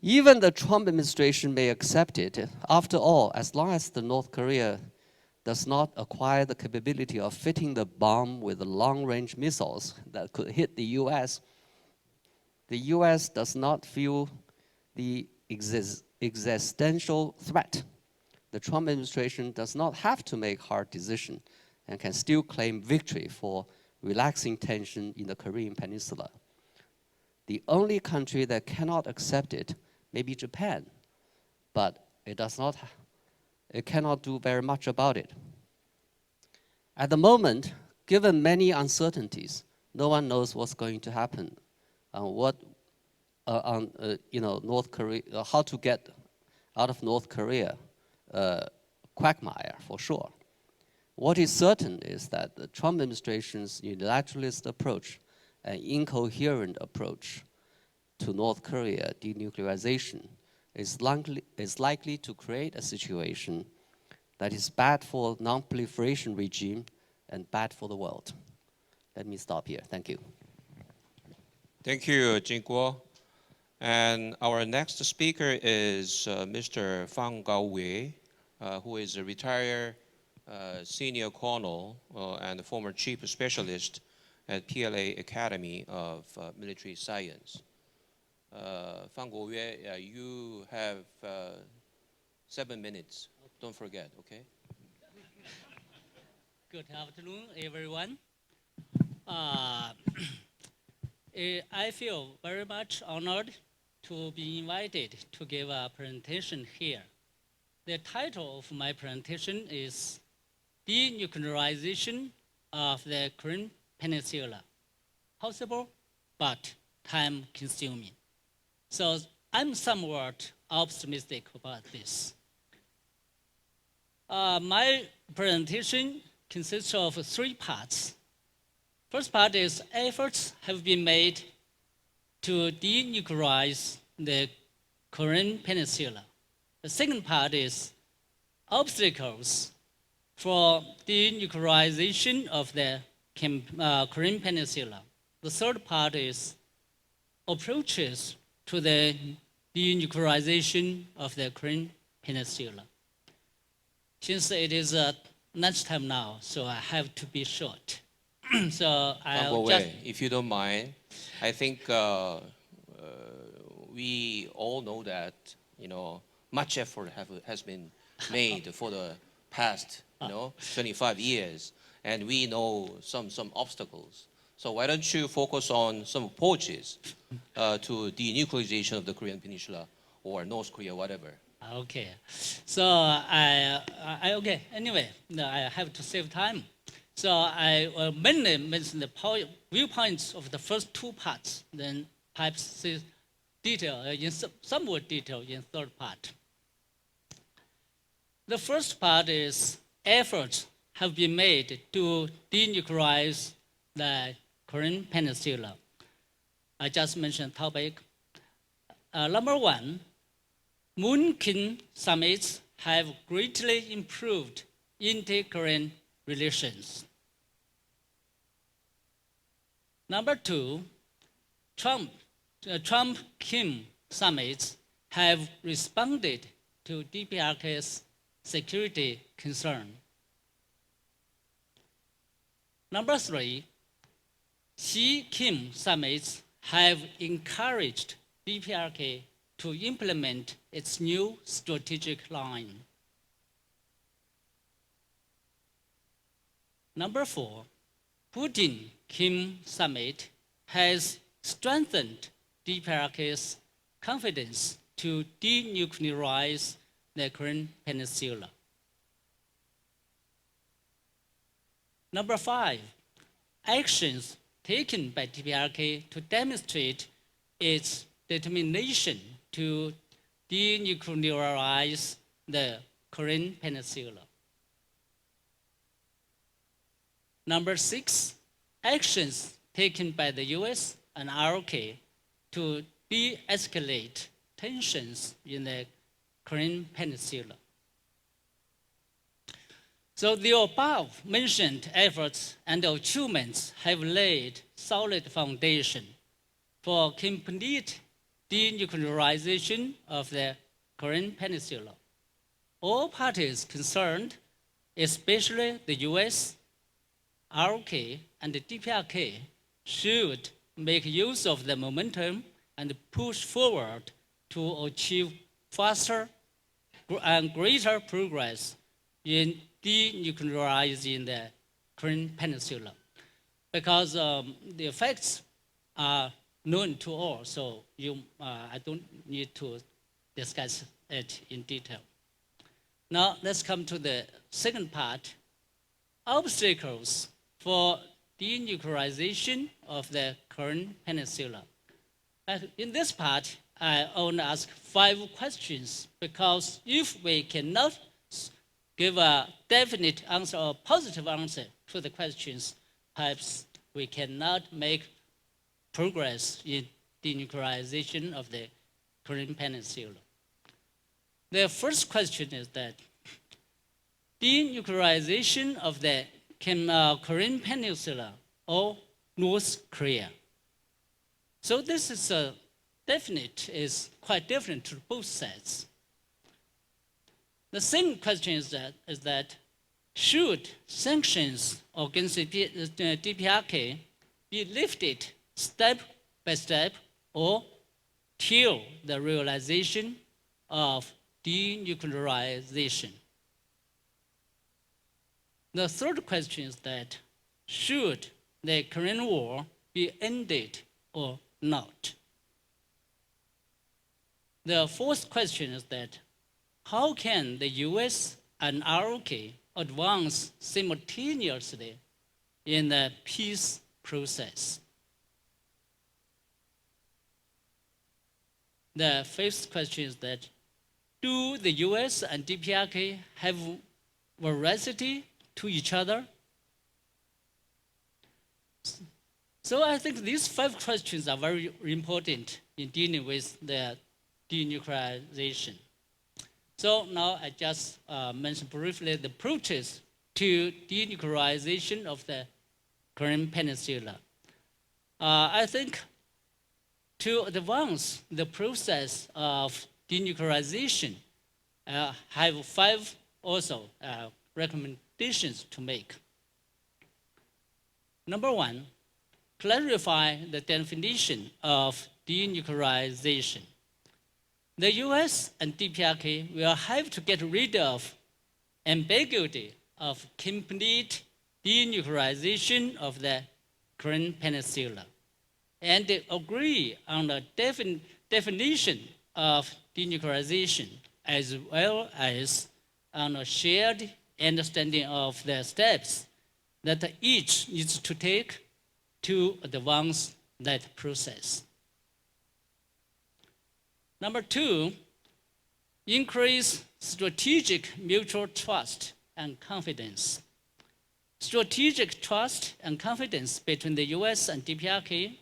Even the Trump administration may accept it. After all, as long as the North Korea does not acquire the capability of fitting the bomb with the long-range missiles that could hit the US does not feel the existential threat. The Trump administration does not have to make hard decisions and can still claim victory for relaxing tension in the Korean Peninsula. The only country that cannot accept it may be Japan, but it cannot do very much about it. At the moment, given many uncertainties, no one knows what's going to happen, North Korea, how to get out of North Korea quagmire for sure. What is certain is that the Trump administration's unilateralist approach, an incoherent approach to North Korea denuclearization is likely to create a situation that is bad for non-proliferation regime and bad for the world. Let me stop here. Thank you. Thank you, Jingguo. And our next speaker is Mr. Fang Gaowei, who is a retired senior colonel and former chief specialist at PLA Academy of Military Science. Fang Gaowei, you have 7 minutes. Don't forget, okay? Good afternoon, everyone. I feel very much honored to be invited to give a presentation here. The title of my presentation is Denuclearization of the Korean Peninsula. Possible, but time-consuming. So I'm somewhat optimistic about this. My presentation consists of 3 parts. First part is efforts have been made to denuclearize the Korean Peninsula. The second part is obstacles for denuclearization of the Korean Peninsula. The third part is approaches to the denuclearization of the Korean Peninsula. Since it is lunchtime now, so I have to be short. So I'll just... If you don't mind, I think we all know that much effort has been made for the past 25 years, and we know some obstacles. So why don't you focus on some approaches to denuclearization of the Korean Peninsula or North Korea, whatever. Okay, so okay. Anyway, I have to save time. So I will mainly mention the viewpoints of the first 2 parts, then perhaps detail in some more detail in third part. The first part is efforts have been made to denuclearize the Korean Peninsula. I just mentioned topic. Number 1, Moon-Kim summits have greatly improved inter-Korean relations. Number two, Trump-Kim summits have responded to DPRK's security concern. Number three, Xi-Kim summits have encouraged DPRK to implement its new strategic line. Number four, Putin-Kim summit has strengthened DPRK's confidence to denuclearize the Korean Peninsula. Number five, actions taken by DPRK to demonstrate its determination to denuclearize the Korean Peninsula. Number six, actions taken by the US and ROK to de-escalate tensions in the Korean Peninsula. So the above-mentioned efforts and achievements have laid solid foundation for complete denuclearization of the Korean Peninsula. All parties concerned, especially the US, ROK, and the DPRK, should make use of the momentum and push forward to achieve faster and greater progress in denuclearizing the Korean Peninsula. Because the effects are known to all, so I don't need to discuss it in detail. Now let's come to the second part, obstacles for denuclearization of the Korean Peninsula. In this part, I want to ask 5 questions, because if we cannot give a definite answer or positive answer to the questions, perhaps we cannot make progress in denuclearization of the Korean Peninsula. The first question is that denuclearization of the Korean Peninsula or North Korea. So this is is quite different to both sides. The second question is that should sanctions against the DPRK be lifted step by step or till the realization of denuclearization? The third question is that should the Korean War be ended or not? The fourth question is that how can the US and ROK advance simultaneously in the peace process? The fifth question is that do the US and DPRK have veracity to each other? So I think these 5 questions are very important in dealing with the denuclearization. So now I just mentioned briefly the approaches to denuclearization of the Korean Peninsula. I think to advance the process of denuclearization, have 5 also recommendations to make. Number 1, clarify the definition of denuclearization. The US and DPRK will have to get rid of ambiguity of complete denuclearization of the Korean Peninsula and agree on the definition of denuclearization as well as on a shared understanding of the steps that each needs to take to advance that process. Number 2, increase strategic mutual trust and confidence. Strategic trust and confidence between the US and DPRK,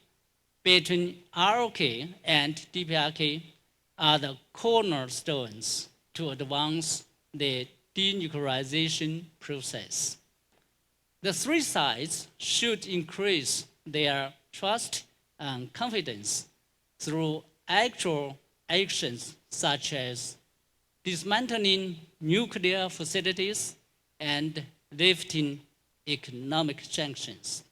between ROK and DPRK are the cornerstones to advance the denuclearization process. The three sides should increase their trust and confidence through actual actions such as dismantling nuclear facilities and lifting economic sanctions.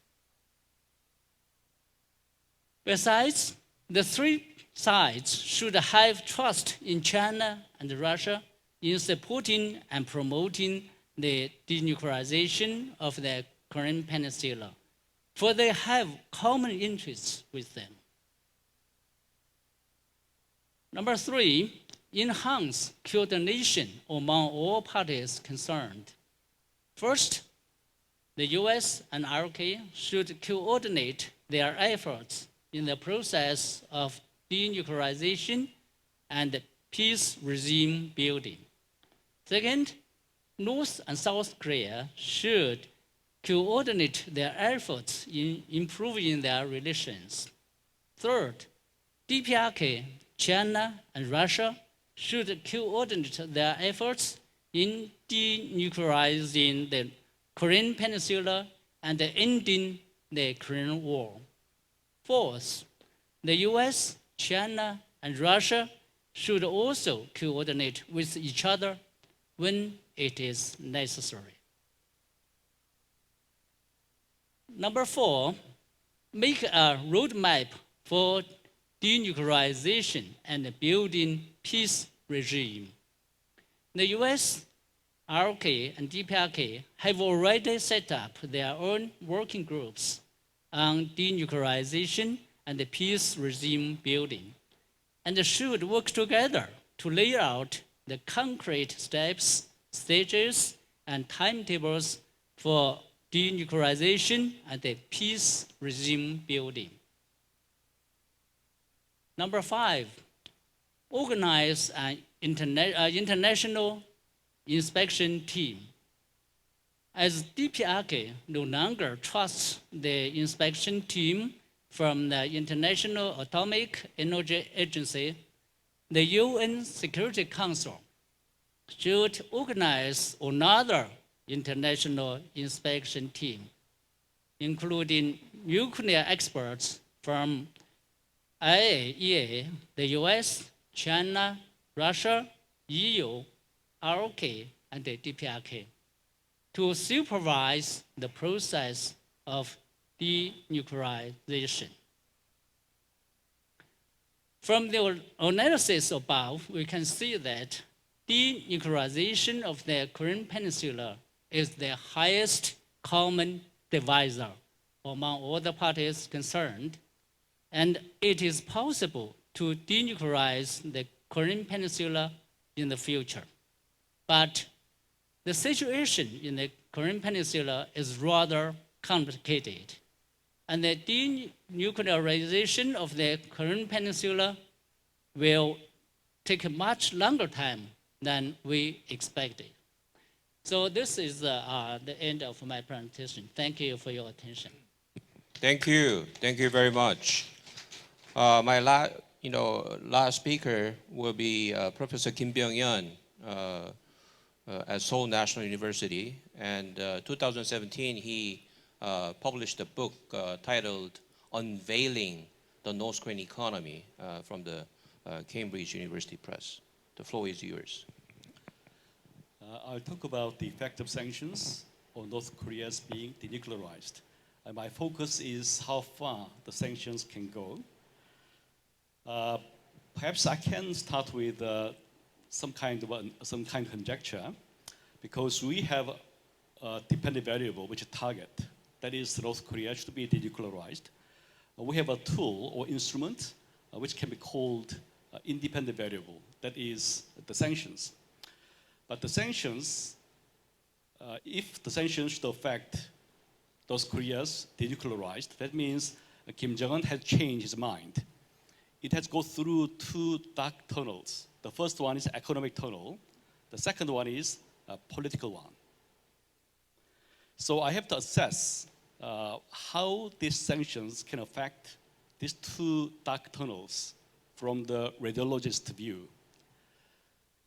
Besides, the three sides should have trust in China and Russia in supporting and promoting the denuclearization of the Korean Peninsula, for they have common interests with them. Number three, enhance coordination among all parties concerned. First, the US and ROK should coordinate their efforts in the process of denuclearization and peace regime building. Second, North and South Korea should coordinate their efforts in improving their relations. Third, DPRK, China, and Russia should coordinate their efforts in denuclearizing the Korean Peninsula and ending the Korean War. Fourth, the US, China, and Russia should also coordinate with each other when it is necessary. Number four, make a roadmap for denuclearization and building peace regime. The US, ROK, and DPRK have already set up their own working groups on denuclearization and peace regime building, and should work together to lay out the concrete steps, stages, and timetables for denuclearization and the peace regime building. Number five, organize an international inspection team. As DPRK no longer trusts the inspection team from the International Atomic Energy Agency, the UN Security Council should organize another international inspection team, including nuclear experts from IAEA, the US, China, Russia, EU, ROK, and the DPRK, to supervise the process of denuclearization. From the analysis above, we can see that denuclearization of the Korean Peninsula is the highest common divisor among all the parties concerned, and it is possible to denuclearize the Korean Peninsula in the future. But the situation in the Korean Peninsula is rather complicated, and the denuclearization of the Korean Peninsula will take a much longer time than we expected. So this is the end of my presentation. Thank you for your attention. Thank you very much. My last speaker will be Professor Kim Byung-Yeon at Seoul National University. And 2017, he published a book titled Unveiling the North Korean Economy from the Cambridge University Press. The floor is yours. I'll talk about the effect of sanctions on North Korea's being denuclearized. And my focus is how far the sanctions can go. Perhaps I can start with some kind of conjecture, because we have a dependent variable which is target, that is North Korea should be denuclearized. We have a tool or instrument which can be called independent variable, that is the sanctions. But the sanctions, if the sanctions should affect North Korea's denuclearized, that means Kim Jong-un has changed his mind. It has gone through two dark tunnels. The first one is economic tunnel. The second one is a political one. So I have to assess how these sanctions can affect these two dark tunnels from the radiologist view.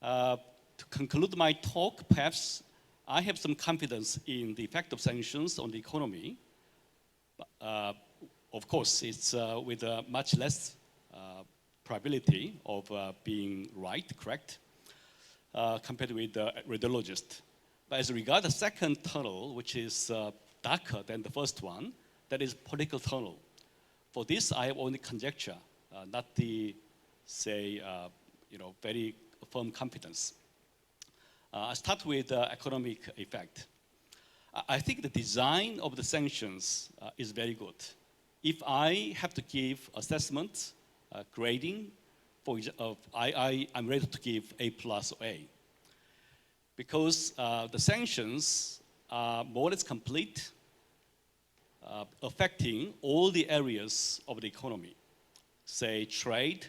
To To conclude my talk, perhaps I have some confidence in the effect of sanctions on the economy. Of course, it's with a much less probability of being correct, compared with the radiologist. But as regards the second tunnel, which is darker than the first one, that is political tunnel. For this, I have only conjecture, not the, say, very firm confidence. I start with the economic effect. I think the design of the sanctions is very good. If I have to give assessment, grading, I'm ready to give A+ or A. Because the sanctions are more or less complete, affecting all the areas of the economy, say trade,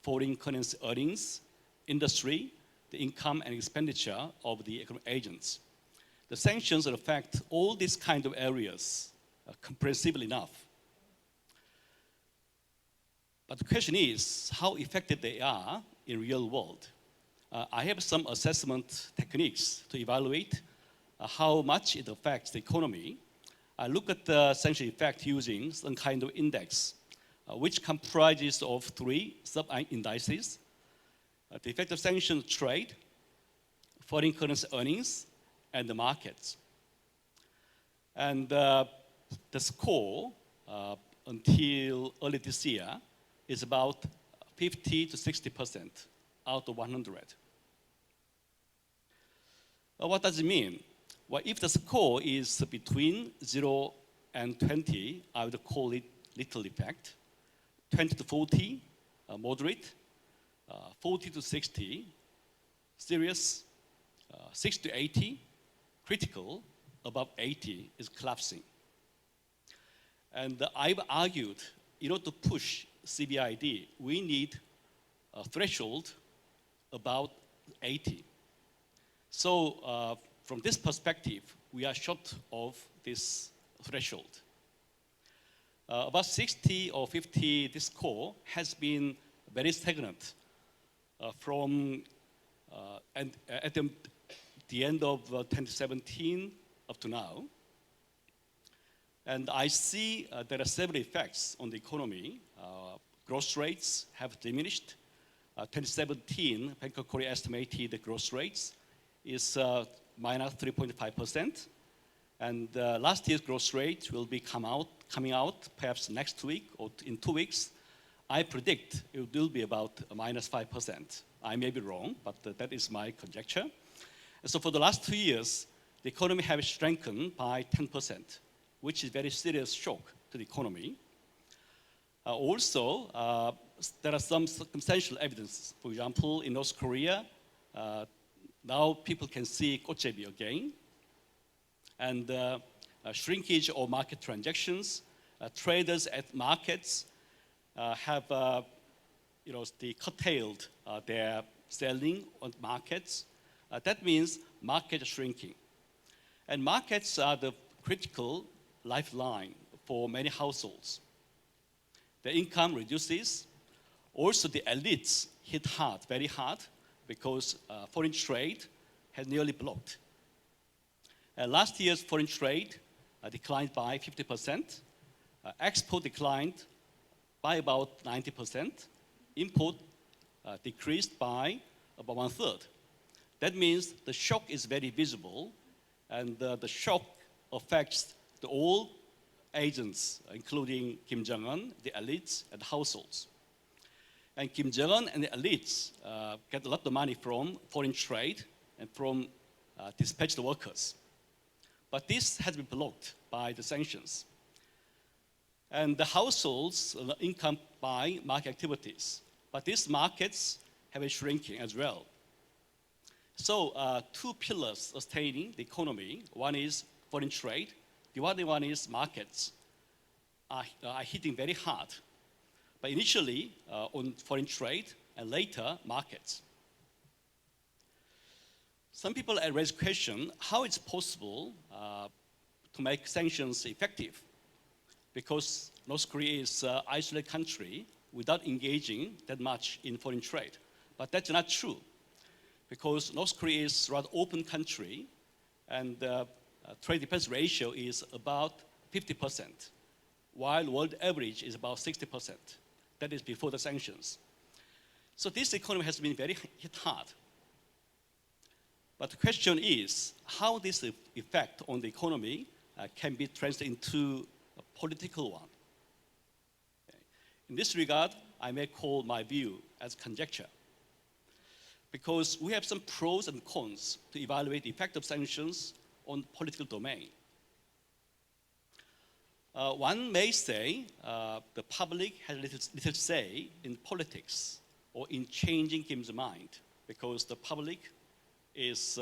foreign currency earnings, industry, the income and expenditure of the economic agents. The sanctions affect all these kind of areas comprehensively enough. But the question is how effective they are in real world. I have some assessment techniques to evaluate how much it affects the economy. I look at the sanction effect using some kind of index, which comprises of 3 sub-indices. The effect of sanctions trade, foreign currency earnings, and the markets. And the score until early this year is about 50 to 60% out of 100. What does it mean? Well, if the score is between 0 and 20, I would call it little effect. 20 to 40, moderate. 40 to 60, serious. 60 to 80, critical. Above 80 is collapsing. And I've argued, in order to push CBID, we need a threshold about 80. So from this perspective, we are short of this threshold. About 60 or 50, this score has been very stagnant from and at the end of 2017 up to now. And I see there are several effects on the economy. Growth rates have diminished. 2017, Bank of Korea estimated the growth rates is minus 3.5%. And last year's growth rate will be coming out perhaps next week or in 2 weeks. I predict it will be about minus 5%. I may be wrong, but that is my conjecture. And so for the last 2 years, the economy has strengthened by 10%, which is a very serious shock to the economy. Also, there are some circumstantial evidence. For example, in North Korea, now people can see Kochebi again. And shrinkage of market transactions, traders at markets have they curtailed their selling on markets. That means market shrinking. And markets are the critical lifeline for many households. The income reduces. Also, the elites hit hard, very hard, because foreign trade has nearly blocked. Last year's foreign trade declined by 50%. Export declined by about 90%. Import decreased by about 1/3. That means the shock is very visible, and the shock affects all agents, including Kim Jong-un, the elites, and the households. And Kim Jong-un and the elites get a lot of money from foreign trade and from dispatched workers. But this has been blocked by the sanctions. And the households' income by market activities. But these markets have been shrinking as well. So 2 pillars sustaining the economy. One is foreign trade. The other one is markets are hitting very hard. But initially on foreign trade and later markets. Some people have raised the question, how it's possible to make sanctions effective? Because North Korea is an isolated country without engaging that much in foreign trade. But that's not true. because North Korea is a rather open country, and trade defense ratio is about 50%, while world average is about 60%. That is before the sanctions. So this economy has been very hit hard. But the question is how this effect on the economy can be translated into a political one. Okay. In this regard, I may call my view as conjecture, because we have some pros and cons to evaluate the effect of sanctions on the political domain. One may say the public has little say in politics or in changing Kim's mind, because the public is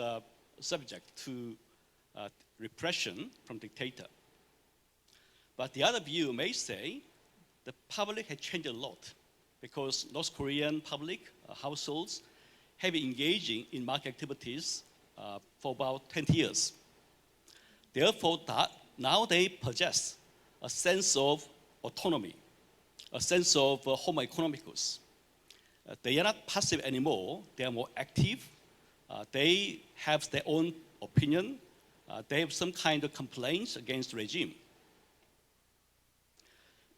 subject to repression from dictator. But the other view may say the public has changed a lot, because North Korean public households have been engaging in market activities for about 20 years. Therefore, now they possess a sense of autonomy, a sense of homo economicus. They are not passive anymore. They are more active. They have their own opinion. They have some kind of complaints against the regime.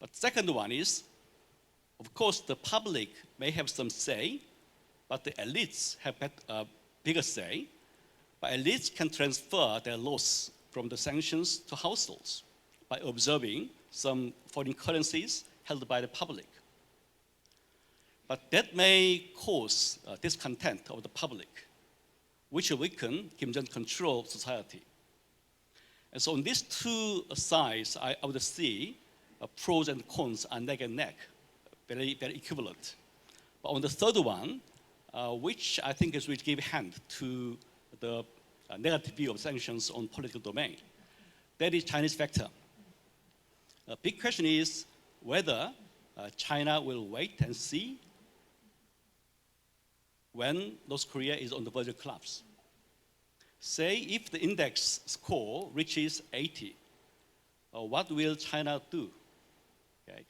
But second one is, of course, the public may have some say, but the elites have a bigger say. But elites can transfer their loss from the sanctions to households by observing some foreign currencies held by the public. But that may cause discontent of the public, which will weaken Kim Jong-un's control of society. And so on these two sides, I would see pros and cons are neck and neck, very, very equivalent. But on the third one, which I think is will give hand to the negative view of sanctions on political domain, that is Chinese factor. A big question is whether China will wait and see when North Korea is on the verge of collapse. Say if the index score reaches 80, what will China do? Okay.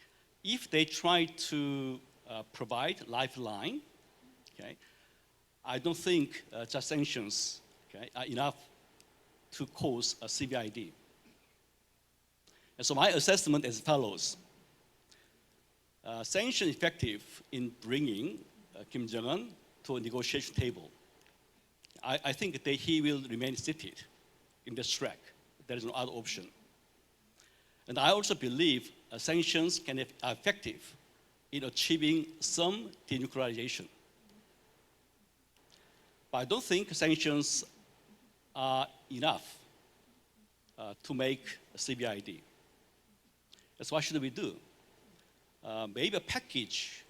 If they try to provide lifeline, okay, I don't think just sanctions are enough to cause a CVID. And so my assessment is as follows. Sanction effective in bringing Kim Jong-un to a negotiation table. I think that he will remain seated in the track. There is no other option. And I also believe sanctions can be effective in achieving some denuclearization. But I don't think sanctions are enough to make a CBID. So what should we do? Maybe a package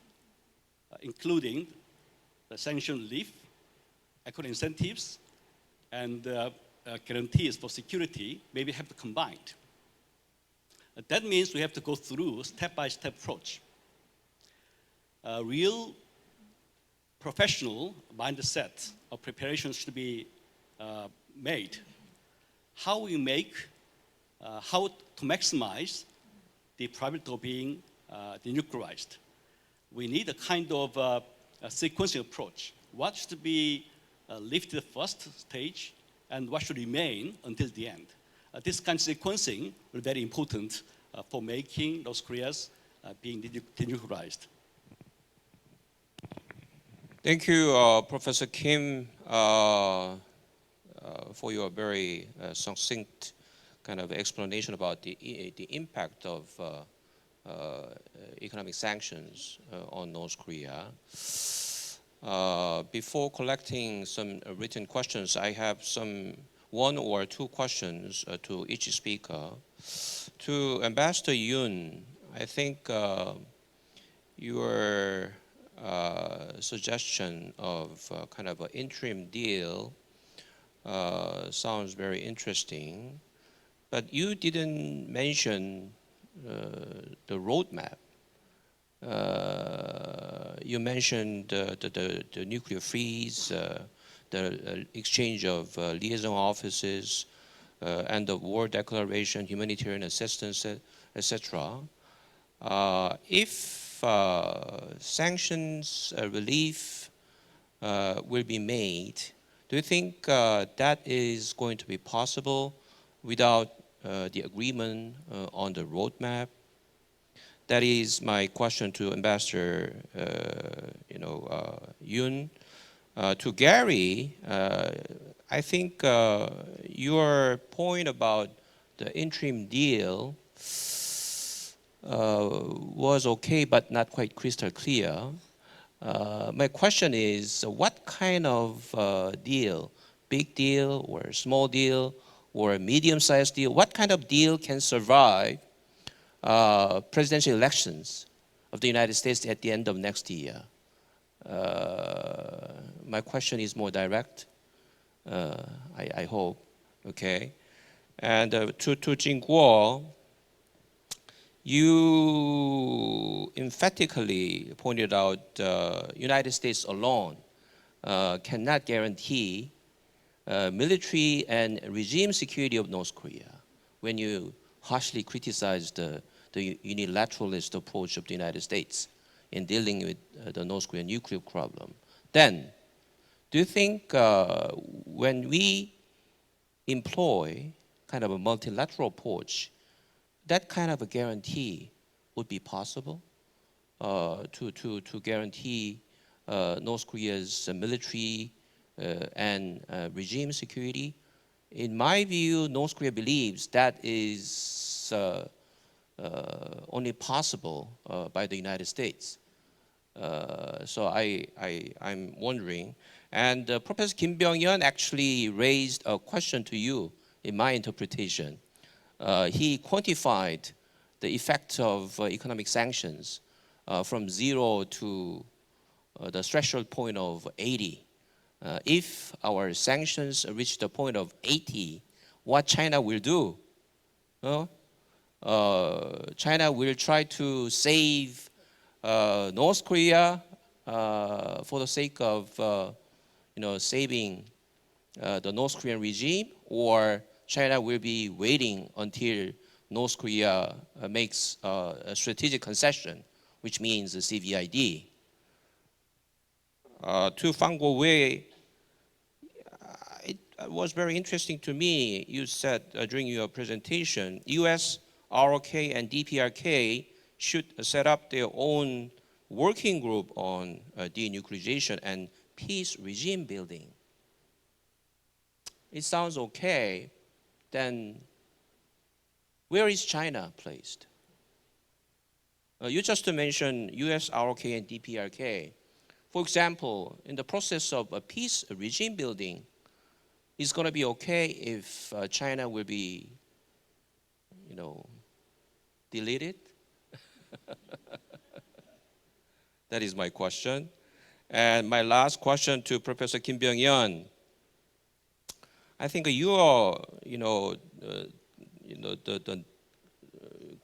including the sanction relief, economic incentives, and guarantees for security, maybe have to combine. That means we have to go through a step-by-step approach. A real professional mindset of preparation should be made. How we make, how to maximize the probability of being denuclearized. We need a kind of a sequencing approach. What should be lifted first stage, and what should remain until the end? This kind of sequencing will be very important for making North Korea's being denuclearized. Thank you, Professor Kim, for your very succinct kind of explanation about the impact of economic sanctions on North Korea. Before collecting some written questions, I have one or two questions to each speaker. To Ambassador Yoon, I think your suggestion of kind of an interim deal sounds very interesting, but you didn't mention the roadmap. You mentioned the nuclear freeze, the exchange of liaison offices, end of war declaration, humanitarian assistance, etc. If sanctions relief will be made. Do you think that is going to be possible without the agreement on the roadmap? That is my question to Ambassador Yoon. To Gary, I think your point about the interim deal was okay, but not quite crystal clear. My question is, what kind of deal, big deal or small deal or medium-sized deal, what kind of deal can survive presidential elections of the United States at the end of next year? My question is more direct, I hope, okay? And to Jingguo, you emphatically pointed out United States alone cannot guarantee military and regime security of North Korea when you harshly criticized the unilateralist approach of the United States in dealing with the North Korean nuclear problem. Then, do you think when we employ kind of a multilateral approach, that kind of a guarantee would be possible to guarantee North Korea's military and regime security? In my view, North Korea believes that is only possible by the United States. So I'm wondering, and Professor Kim Byung-Yeon actually raised a question to you in my interpretation. He quantified the effect of economic sanctions from 0 to the threshold point of 80. If our sanctions reach the point of 80, what China will do? China will try to save North Korea for the sake of saving the North Korean regime, or China will be waiting until North Korea makes a strategic concession, which means a CVID. To Fang Guowei, it was very interesting to me. You said during your presentation, US, ROK, and DPRK should set up their own working group on denuclearization and peace regime building. It sounds okay. Then where is China placed? You just mentioned US, ROK, and DPRK. For example, in the process of a peace regime building, it's going to be okay if China will be, deleted? That is my question. And my last question to Professor Kim Byung-Yeon. I think your, the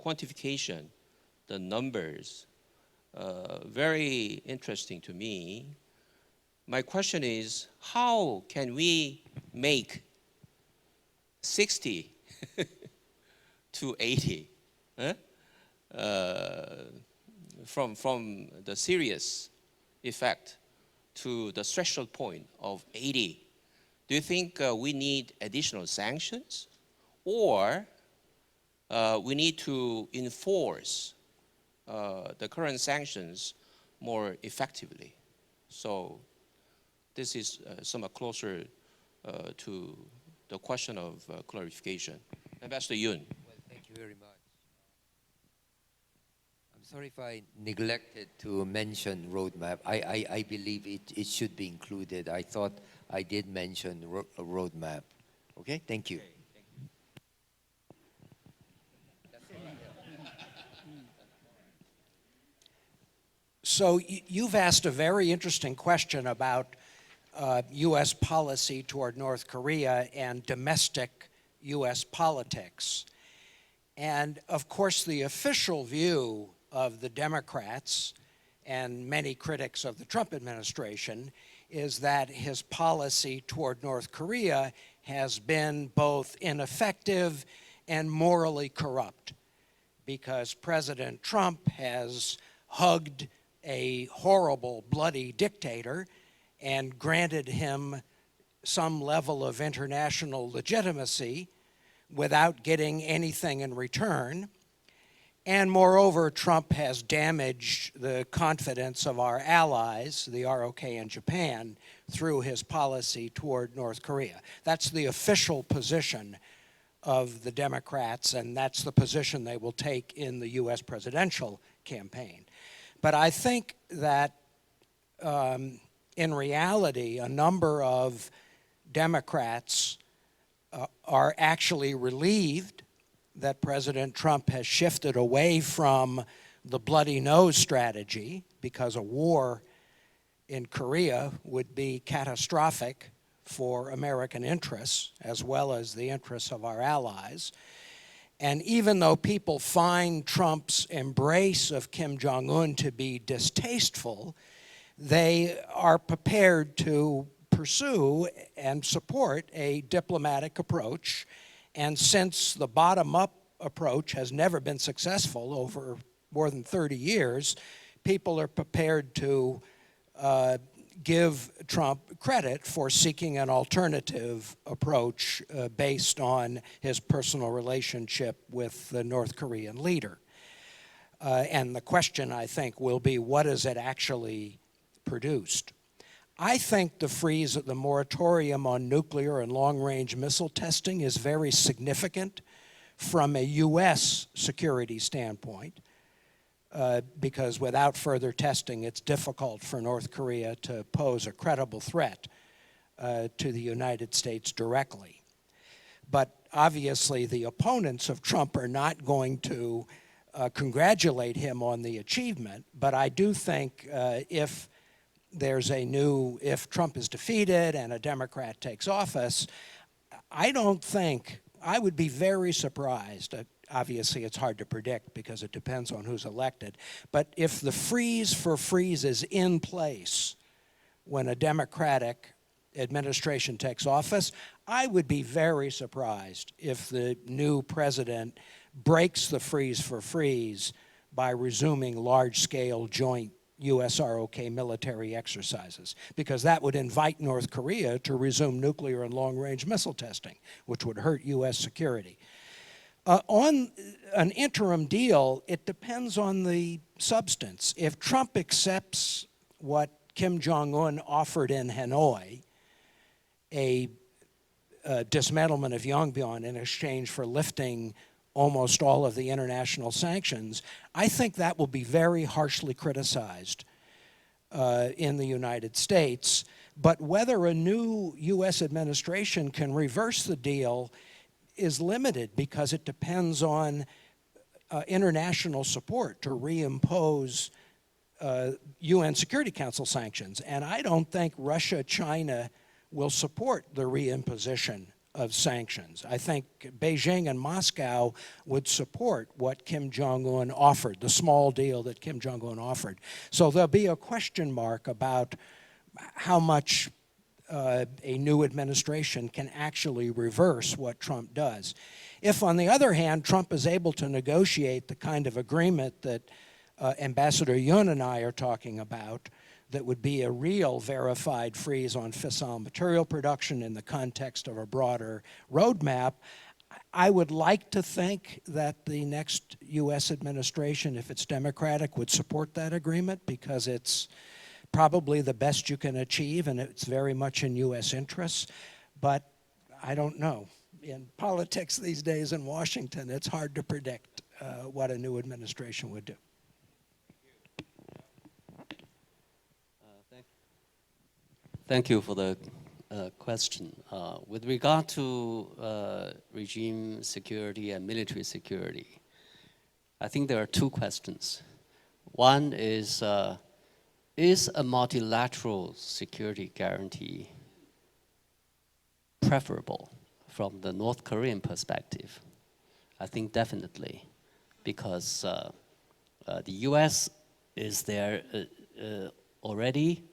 quantification, the numbers, very interesting to me. My question is, how can we make 60 to 80 from the serious effect to the threshold point of 80? Do you think we need additional sanctions, or we need to enforce the current sanctions more effectively? So this is somewhat closer to the question of clarification. Ambassador Yoon. Well, thank you very much. I'm sorry if I neglected to mention roadmap. I believe it should be included. I thought I did mention a roadmap. Okay, thank you. So you've asked a very interesting question about U.S. policy toward North Korea and domestic U.S. politics. And of course, the official view of the Democrats and many critics of the Trump administration is that his policy toward North Korea has been both ineffective and morally corrupt, because President Trump has hugged a horrible, bloody dictator and granted him some level of international legitimacy without getting anything in return. And moreover, Trump has damaged the confidence of our allies, the ROK and Japan, through his policy toward North Korea. That's the official position of the Democrats, and that's the position they will take in the US presidential campaign. But I think that in reality, a number of Democrats are actually relieved that President Trump has shifted away from the bloody nose strategy, because a war in Korea would be catastrophic for American interests as well as the interests of our allies. And even though people find Trump's embrace of Kim Jong-un to be distasteful, they are prepared to pursue and support a diplomatic approach. And since the bottom-up approach has never been successful over more than 30 years, people are prepared to give Trump credit for seeking an alternative approach based on his personal relationship with the North Korean leader. And the question, I think, will be, what has it actually produced? I think the freeze of the moratorium on nuclear and long-range missile testing is very significant from a US security standpoint, because without further testing, it's difficult for North Korea to pose a credible threat to the United States directly. But obviously, the opponents of Trump are not going to congratulate him on the achievement, but I do think if Trump is defeated and a Democrat takes office, I would be very surprised. Obviously, it's hard to predict because it depends on who's elected. But if the freeze for freeze is in place when a Democratic administration takes office, I would be very surprised if the new president breaks the freeze for freeze by resuming large-scale joint US-ROK military exercises, because that would invite North Korea to resume nuclear and long-range missile testing, which would hurt US security. On an interim deal, it depends on the substance. If Trump accepts what Kim Jong-un offered in Hanoi, a dismantlement of Pyongyang in exchange for lifting almost all of the international sanctions, I think that will be very harshly criticized in the United States. But whether a new US administration can reverse the deal is limited, because it depends on international support to reimpose UN Security Council sanctions. And I don't think Russia, China will support the reimposition of sanctions. I think Beijing and Moscow would support what Kim Jong-un offered, the small deal that Kim Jong-un offered. So there'll be a question mark about how much a new administration can actually reverse what Trump does. If, on the other hand, Trump is able to negotiate the kind of agreement that Ambassador Yun and I are talking about, that would be a real verified freeze on fissile material production in the context of a broader roadmap, I would like to think that the next US administration, if it's Democratic, would support that agreement, because it's probably the best you can achieve and it's very much in US interests. But I don't know. In politics these days in Washington, it's hard to predict what a new administration would do. Thank you for the question. With regard to regime security and military security, I think there are two questions. One is a multilateral security guarantee preferable from the North Korean perspective? I think definitely, because the US is there already,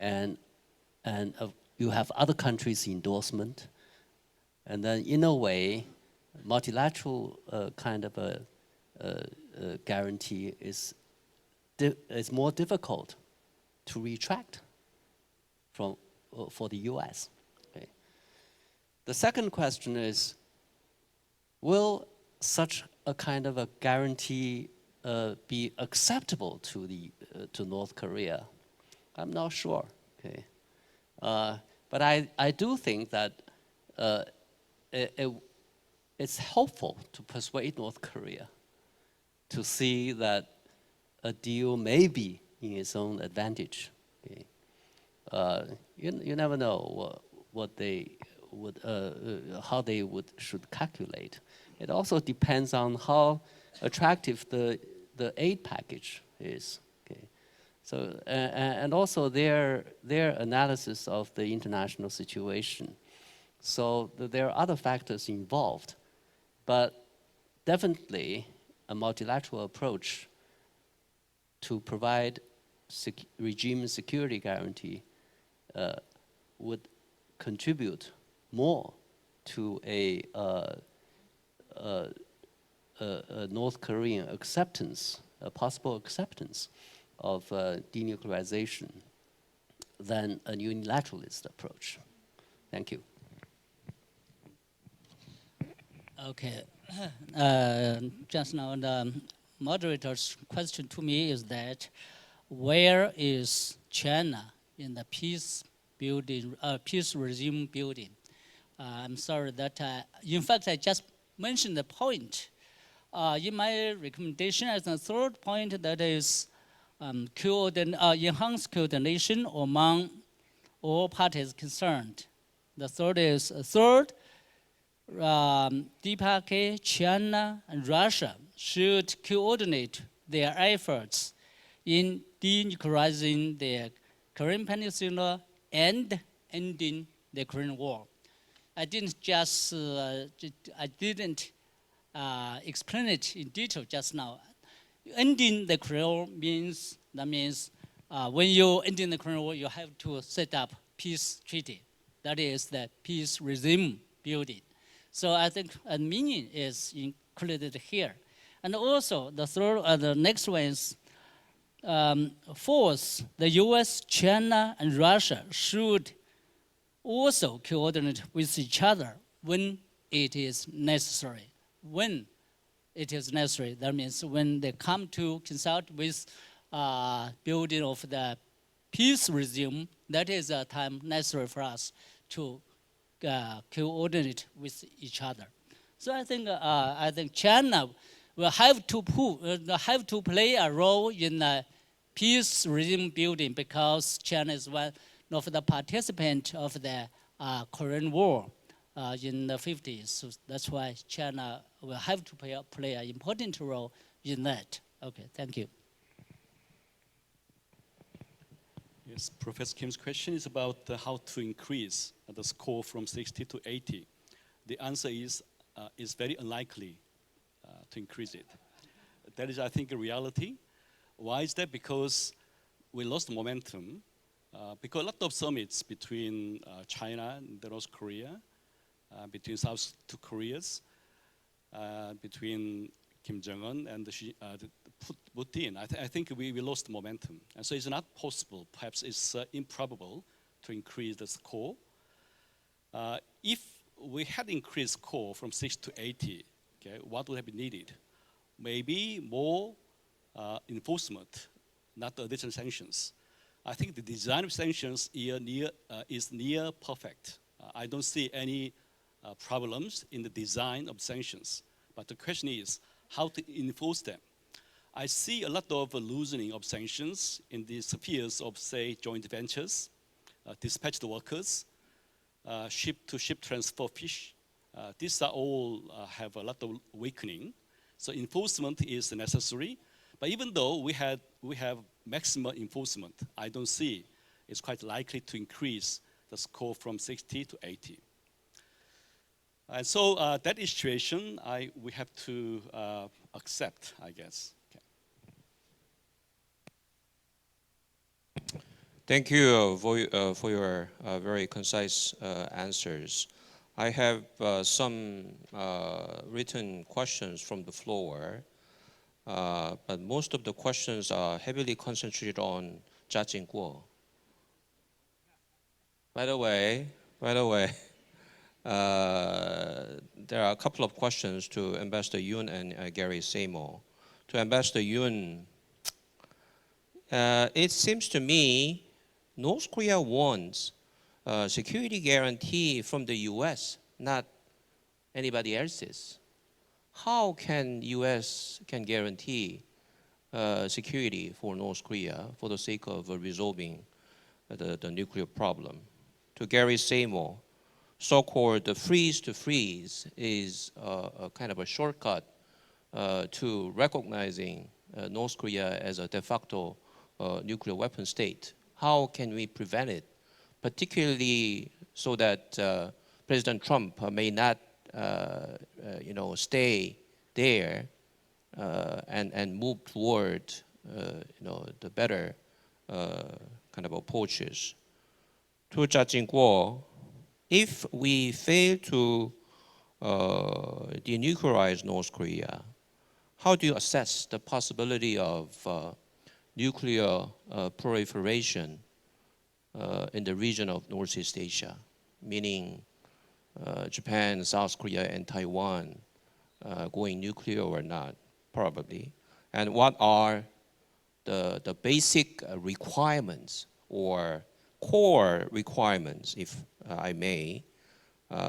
and you have other countries' endorsement, and then in a way, multilateral kind of a guarantee is more difficult to retract for the US. Okay. The second question is, will such a kind of a guarantee be acceptable to North Korea? I'm not sure. Okay. But I do think that it's helpful to persuade North Korea to see that a deal may be in its own advantage. Okay. You never know what they would, how they should calculate. It also depends on how attractive the aid package is. Okay. So and also their analysis of the international situation. So there are other factors involved, but definitely a multilateral approach to provide regime security guarantee would contribute more to a North Korean acceptance, a possible acceptance of denuclearization than a unilateralist approach. Thank you. Okay. Just now, the moderator's question to me is that where is China in the peace regime building? I'm sorry that, in fact, I just mentioned the point. In my recommendation as a third point, that is enhanced coordination among all parties concerned. The third is, DPRK, China, and Russia should coordinate their efforts in denuclearizing the Korean Peninsula and ending the Korean War. I didn't explain it in detail just now. Ending the Korean War means, when you end the Korean War, you have to set up peace treaty. That is the peace regime building. So I think a meaning is included here. And also the next one is, fourth, the US, China, and Russia should also coordinate with each other when it is necessary. When it is necessary, that means when they come to consult with building of the peace regime, that is a time necessary for us to coordinate with each other. So I think China will have to play a role in the peace regime building because China is one of the participants of the Korean War in the 50s. So that's why China will have to play an important role in that. Okay, thank you. Yes, Professor Kim's question is about how to increase the score from 60 to 80. The answer is very unlikely to increase it. That is, I think, a reality. Why is that? Because we lost momentum. Because a lot of summits between China and North Korea, between South two Koreas, between Kim Jong-un and Putin, I think we lost momentum. And so it's not possible, perhaps it's improbable to increase the score. If we had increased score from 60 to 80, okay, what would have been needed? Maybe more enforcement, not additional sanctions. I think the design of sanctions is near perfect. I don't see any problems in the design of sanctions. But the question is how to enforce them. I see a lot of loosening of sanctions in the spheres of, say, joint ventures, dispatched workers, ship-to-ship transfer fish. These are all have a lot of weakening. So enforcement is necessary. But even though we have maximum enforcement, I don't see it's quite likely to increase the score from 60 to 80. And so that is situation we have to accept, I guess. Okay. Thank you for your very concise answers. I have some written questions from the floor, but most of the questions are heavily concentrated on Jia Jingguo. By the way, there are a couple of questions to Ambassador Yoon and Gary SAMORE. To Ambassador Yoon, it seems to me North Korea wants a security guarantee from the US, not anybody else's. How can US can guarantee security for North Korea for the sake of resolving the nuclear problem? To Gary SAMORE, so-called freeze to freeze is a kind of a shortcut to recognizing North Korea as a de facto nuclear weapon state. How can we prevent it, particularly so that President Trump may not, stay there and move toward, the better kind of approaches. To Jia Jingguo, if we fail to denuclearize North Korea, how do you assess the possibility of nuclear proliferation in the region of Northeast Asia, meaning Japan, South Korea, and Taiwan going nuclear or not, probably? And what are the basic requirements or core requirements, if I may,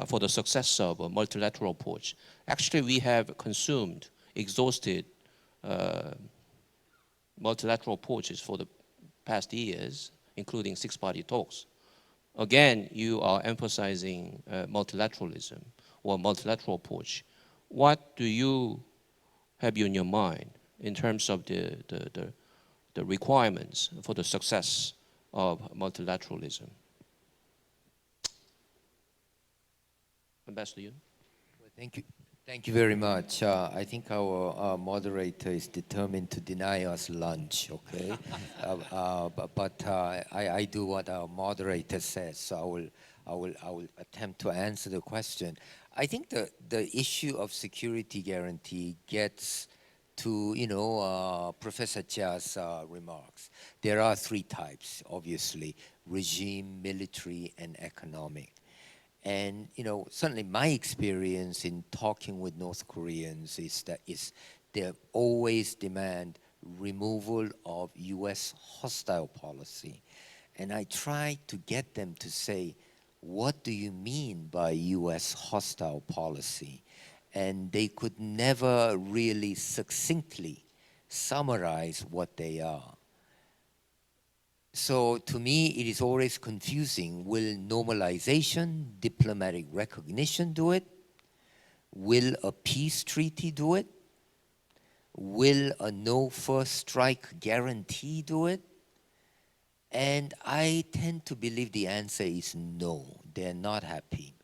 for the success of a multilateral approach? Actually, we have consumed, exhausted multilateral approaches for the past years, including six-party talks. Again, you are emphasizing multilateralism or multilateral approach. What do you have in your mind in terms of the requirements for the success of multilateralism? Ambassador Yoon. Well, thank you. Thank you very much. I think our moderator is determined to deny us lunch, okay? but I do what our moderator says, so I will attempt to answer the question. I think the issue of security guarantee gets to, Professor Chia's remarks. There are three types, obviously: regime, military, and economic. And certainly my experience in talking with North Koreans is that they always demand removal of US hostile policy. And I try to get them to say, what do you mean by US hostile policy? And they could never really succinctly summarize what they are. So to me, it is always confusing. Will normalization, diplomatic recognition do it? Will a peace treaty do it? Will a no first strike guarantee do it? And I tend to believe the answer is no. They're not happy,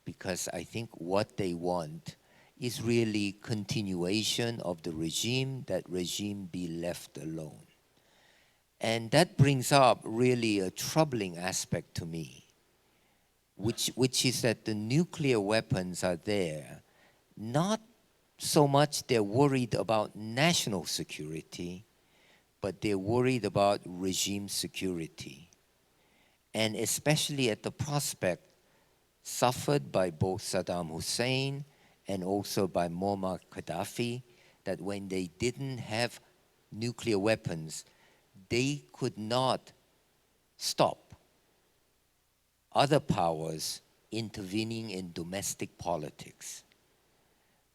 because I think what they want is really continuation of the regime, that regime be left alone. And that brings up really a troubling aspect to me, which is that the nuclear weapons are there, not so much they're worried about national security, but they're worried about regime security. And especially at the prospect suffered by both Saddam Hussein and also by Muammar Gaddafi, that when they didn't have nuclear weapons, they could not stop other powers intervening in domestic politics.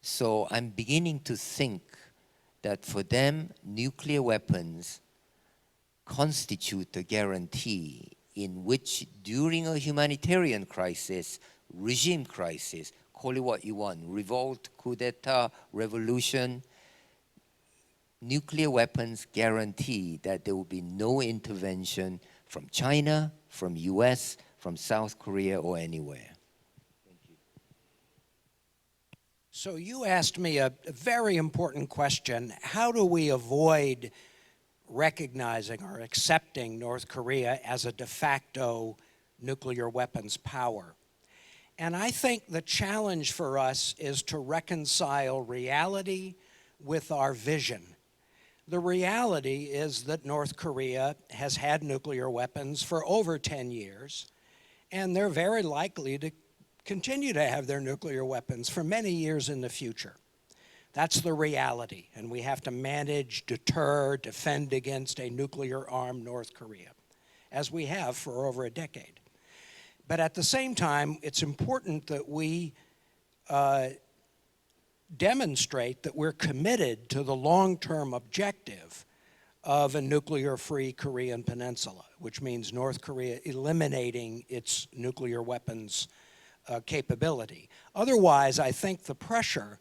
So I'm beginning to think that for them, nuclear weapons constitute a guarantee in which, during a humanitarian crisis, regime crisis, call it what you want, revolt, coup d'etat, revolution, nuclear weapons guarantee that there will be no intervention from China, from US, from South Korea, or anywhere. Thank you. So you asked me a very important question. How do we avoid recognizing or accepting North Korea as a de facto nuclear weapons power? And I think the challenge for us is to reconcile reality with our vision. The reality is that North Korea has had nuclear weapons for over 10 years, and they're very likely to continue to have their nuclear weapons for many years in the future. That's the reality, and we have to manage, deter, defend against a nuclear-armed North Korea, as we have for over a decade. But at the same time, it's important that we demonstrate that we're committed to the long-term objective of a nuclear-free Korean peninsula, which means North Korea eliminating its nuclear weapons capability. Otherwise, I think the pressure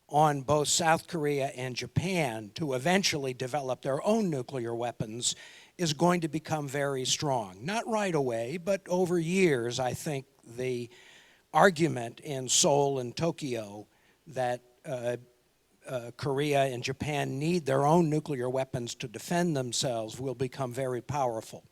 on both South Korea and Japan to eventually develop their own nuclear weapons is going to become very strong. Not right away, but over years, I think the argument in Seoul and Tokyo that Korea and Japan need their own nuclear weapons to defend themselves will become very powerful.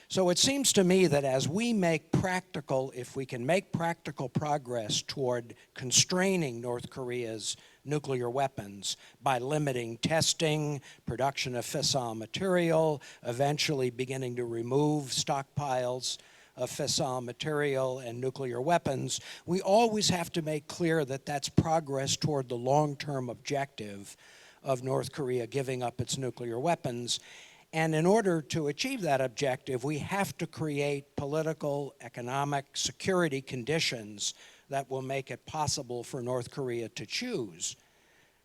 So it seems to me that as we make practical, if we can make practical progress toward constraining North Korea's nuclear weapons by limiting testing, production of fissile material, eventually beginning to remove stockpiles of fissile material and nuclear weapons, we always have to make clear that that's progress toward the long-term objective of North Korea giving up its nuclear weapons. And in order to achieve that objective, we have to create political, economic, security conditions that will make it possible for North Korea to choose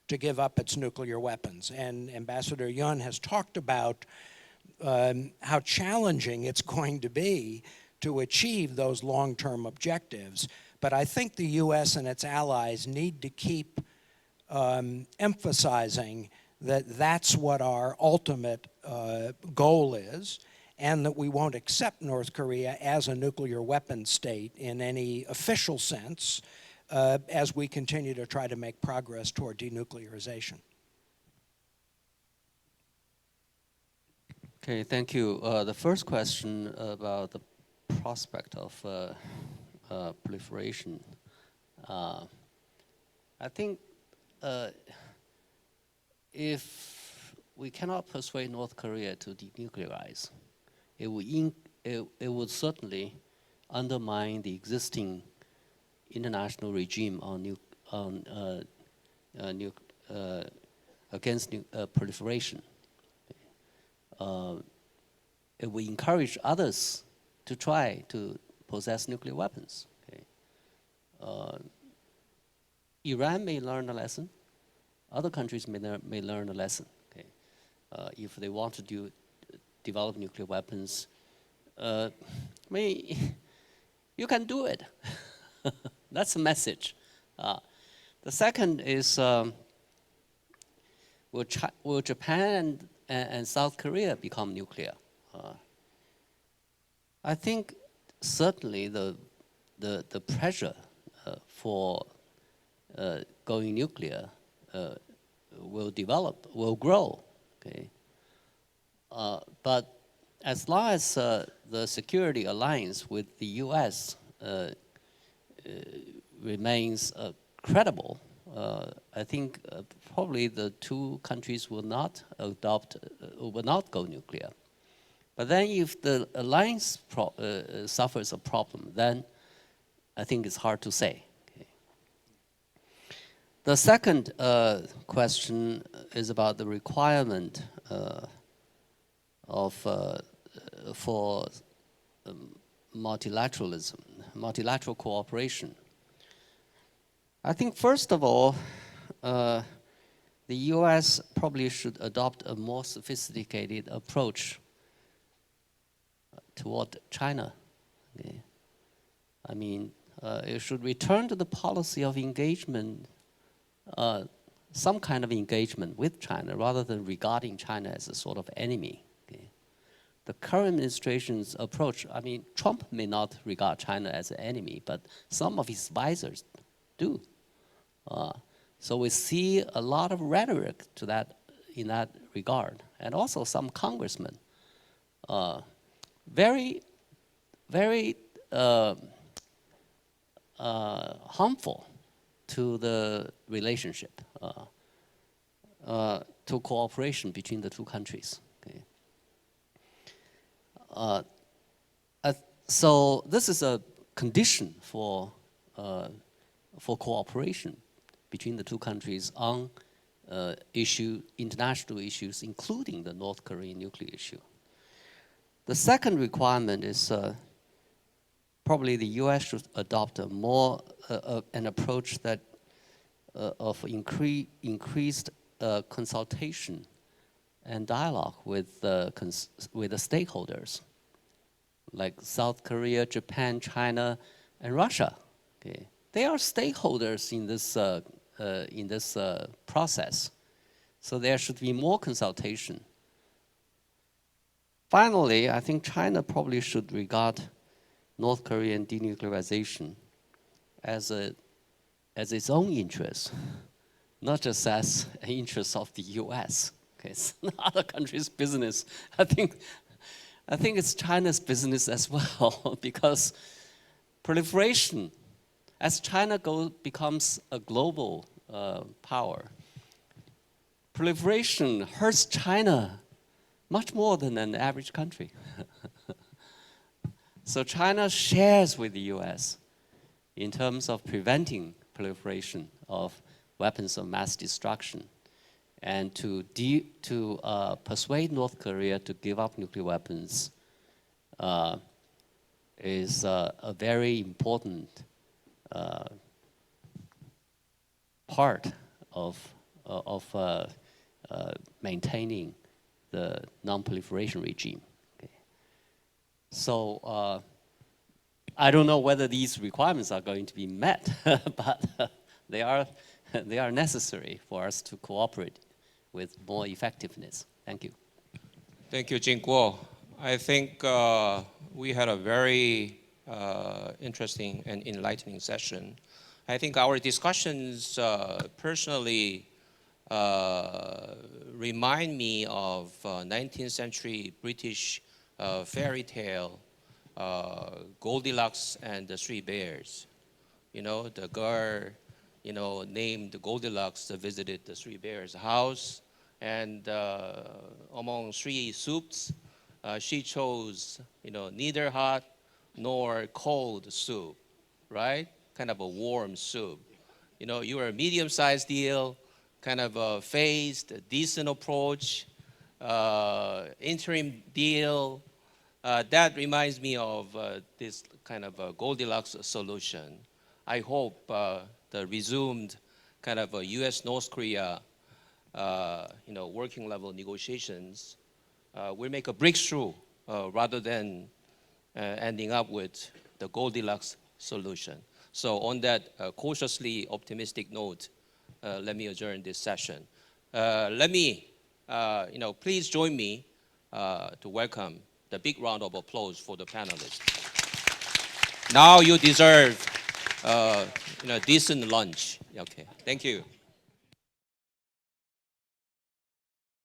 to give up its nuclear weapons. And Ambassador Yeon has talked about how challenging it's going to be to achieve those long-term objectives. But I think the US and its allies need to keep emphasizing that that's what our ultimate goal is, and that we won't accept North Korea as a nuclear weapon state in any official sense as we continue to try to make progress toward denuclearization. Okay, thank you. The first question about the prospect of proliferation. I think if we cannot persuade North Korea to denuclearize, it would certainly undermine the existing international regime against proliferation. It will encourage others to try to possess nuclear weapons. Okay. Iran may learn a lesson. Other countries may learn a lesson. Okay. If they want to develop nuclear weapons, you can do it. That's the message. The second is, will Japan and South Korea become nuclear? I think certainly the pressure for going nuclear will grow. Okay. But as long as the security alliance with the US remains credible, I think probably the two countries will not go nuclear. But then if the alliance suffers a problem, then I think it's hard to say. Okay. The second question is about the requirement for multilateralism, multilateral cooperation. I think first of all, the US probably should adopt a more sophisticated approach toward China. Okay. I mean, it should return to the policy of engagement, some kind of engagement with China rather than regarding China as a sort of enemy. Okay. The current administration's approach, I mean, Trump may not regard China as an enemy, but some of his advisors do. So we see a lot of rhetoric to that in that regard, and also some congressmen very, very harmful to the relationship, to cooperation between the two countries. Okay. So this is a condition for cooperation between the two countries on international issues, including the North Korean nuclear issue. The second requirement is probably the U.S. should adopt an approach that of increased consultation and dialogue with the stakeholders, like South Korea, Japan, China, and Russia. Okay. They are stakeholders in this process, so there should be more consultation. Finally, I think China probably should regard North Korean denuclearization as its own interest, not just as an interest of the U.S. Okay, it's not other countries' business. I think it's China's business as well, because proliferation, as China becomes a global power, proliferation hurts China much more than an average country. So China shares with the US in terms of preventing proliferation of weapons of mass destruction, and to persuade North Korea to give up nuclear weapons is a very important part of maintaining the non-proliferation regime. Okay. So I don't know whether these requirements are going to be met, but they are necessary for us to cooperate with more effectiveness. Thank you. Thank you, Jin Guo. I think we had a very interesting and enlightening session. I think our discussions personally remind me of 19th century British fairy tale, Goldilocks and the Three Bears. You know, the girl, named Goldilocks visited the Three Bears' house, and among three soups, she chose, neither hot nor cold soup, right? Kind of a warm soup. You were a medium-sized deal, kind of a phased, decent approach, interim deal. That reminds me of this kind of a Goldilocks solution. I hope the resumed kind of a U.S.-North Korea, working level negotiations will make a breakthrough rather than ending up with the Goldilocks solution. So on that cautiously optimistic note, let me adjourn this session. Let me, please join me to welcome the big round of applause for the panelists. Now you deserve, decent lunch. Okay, thank you.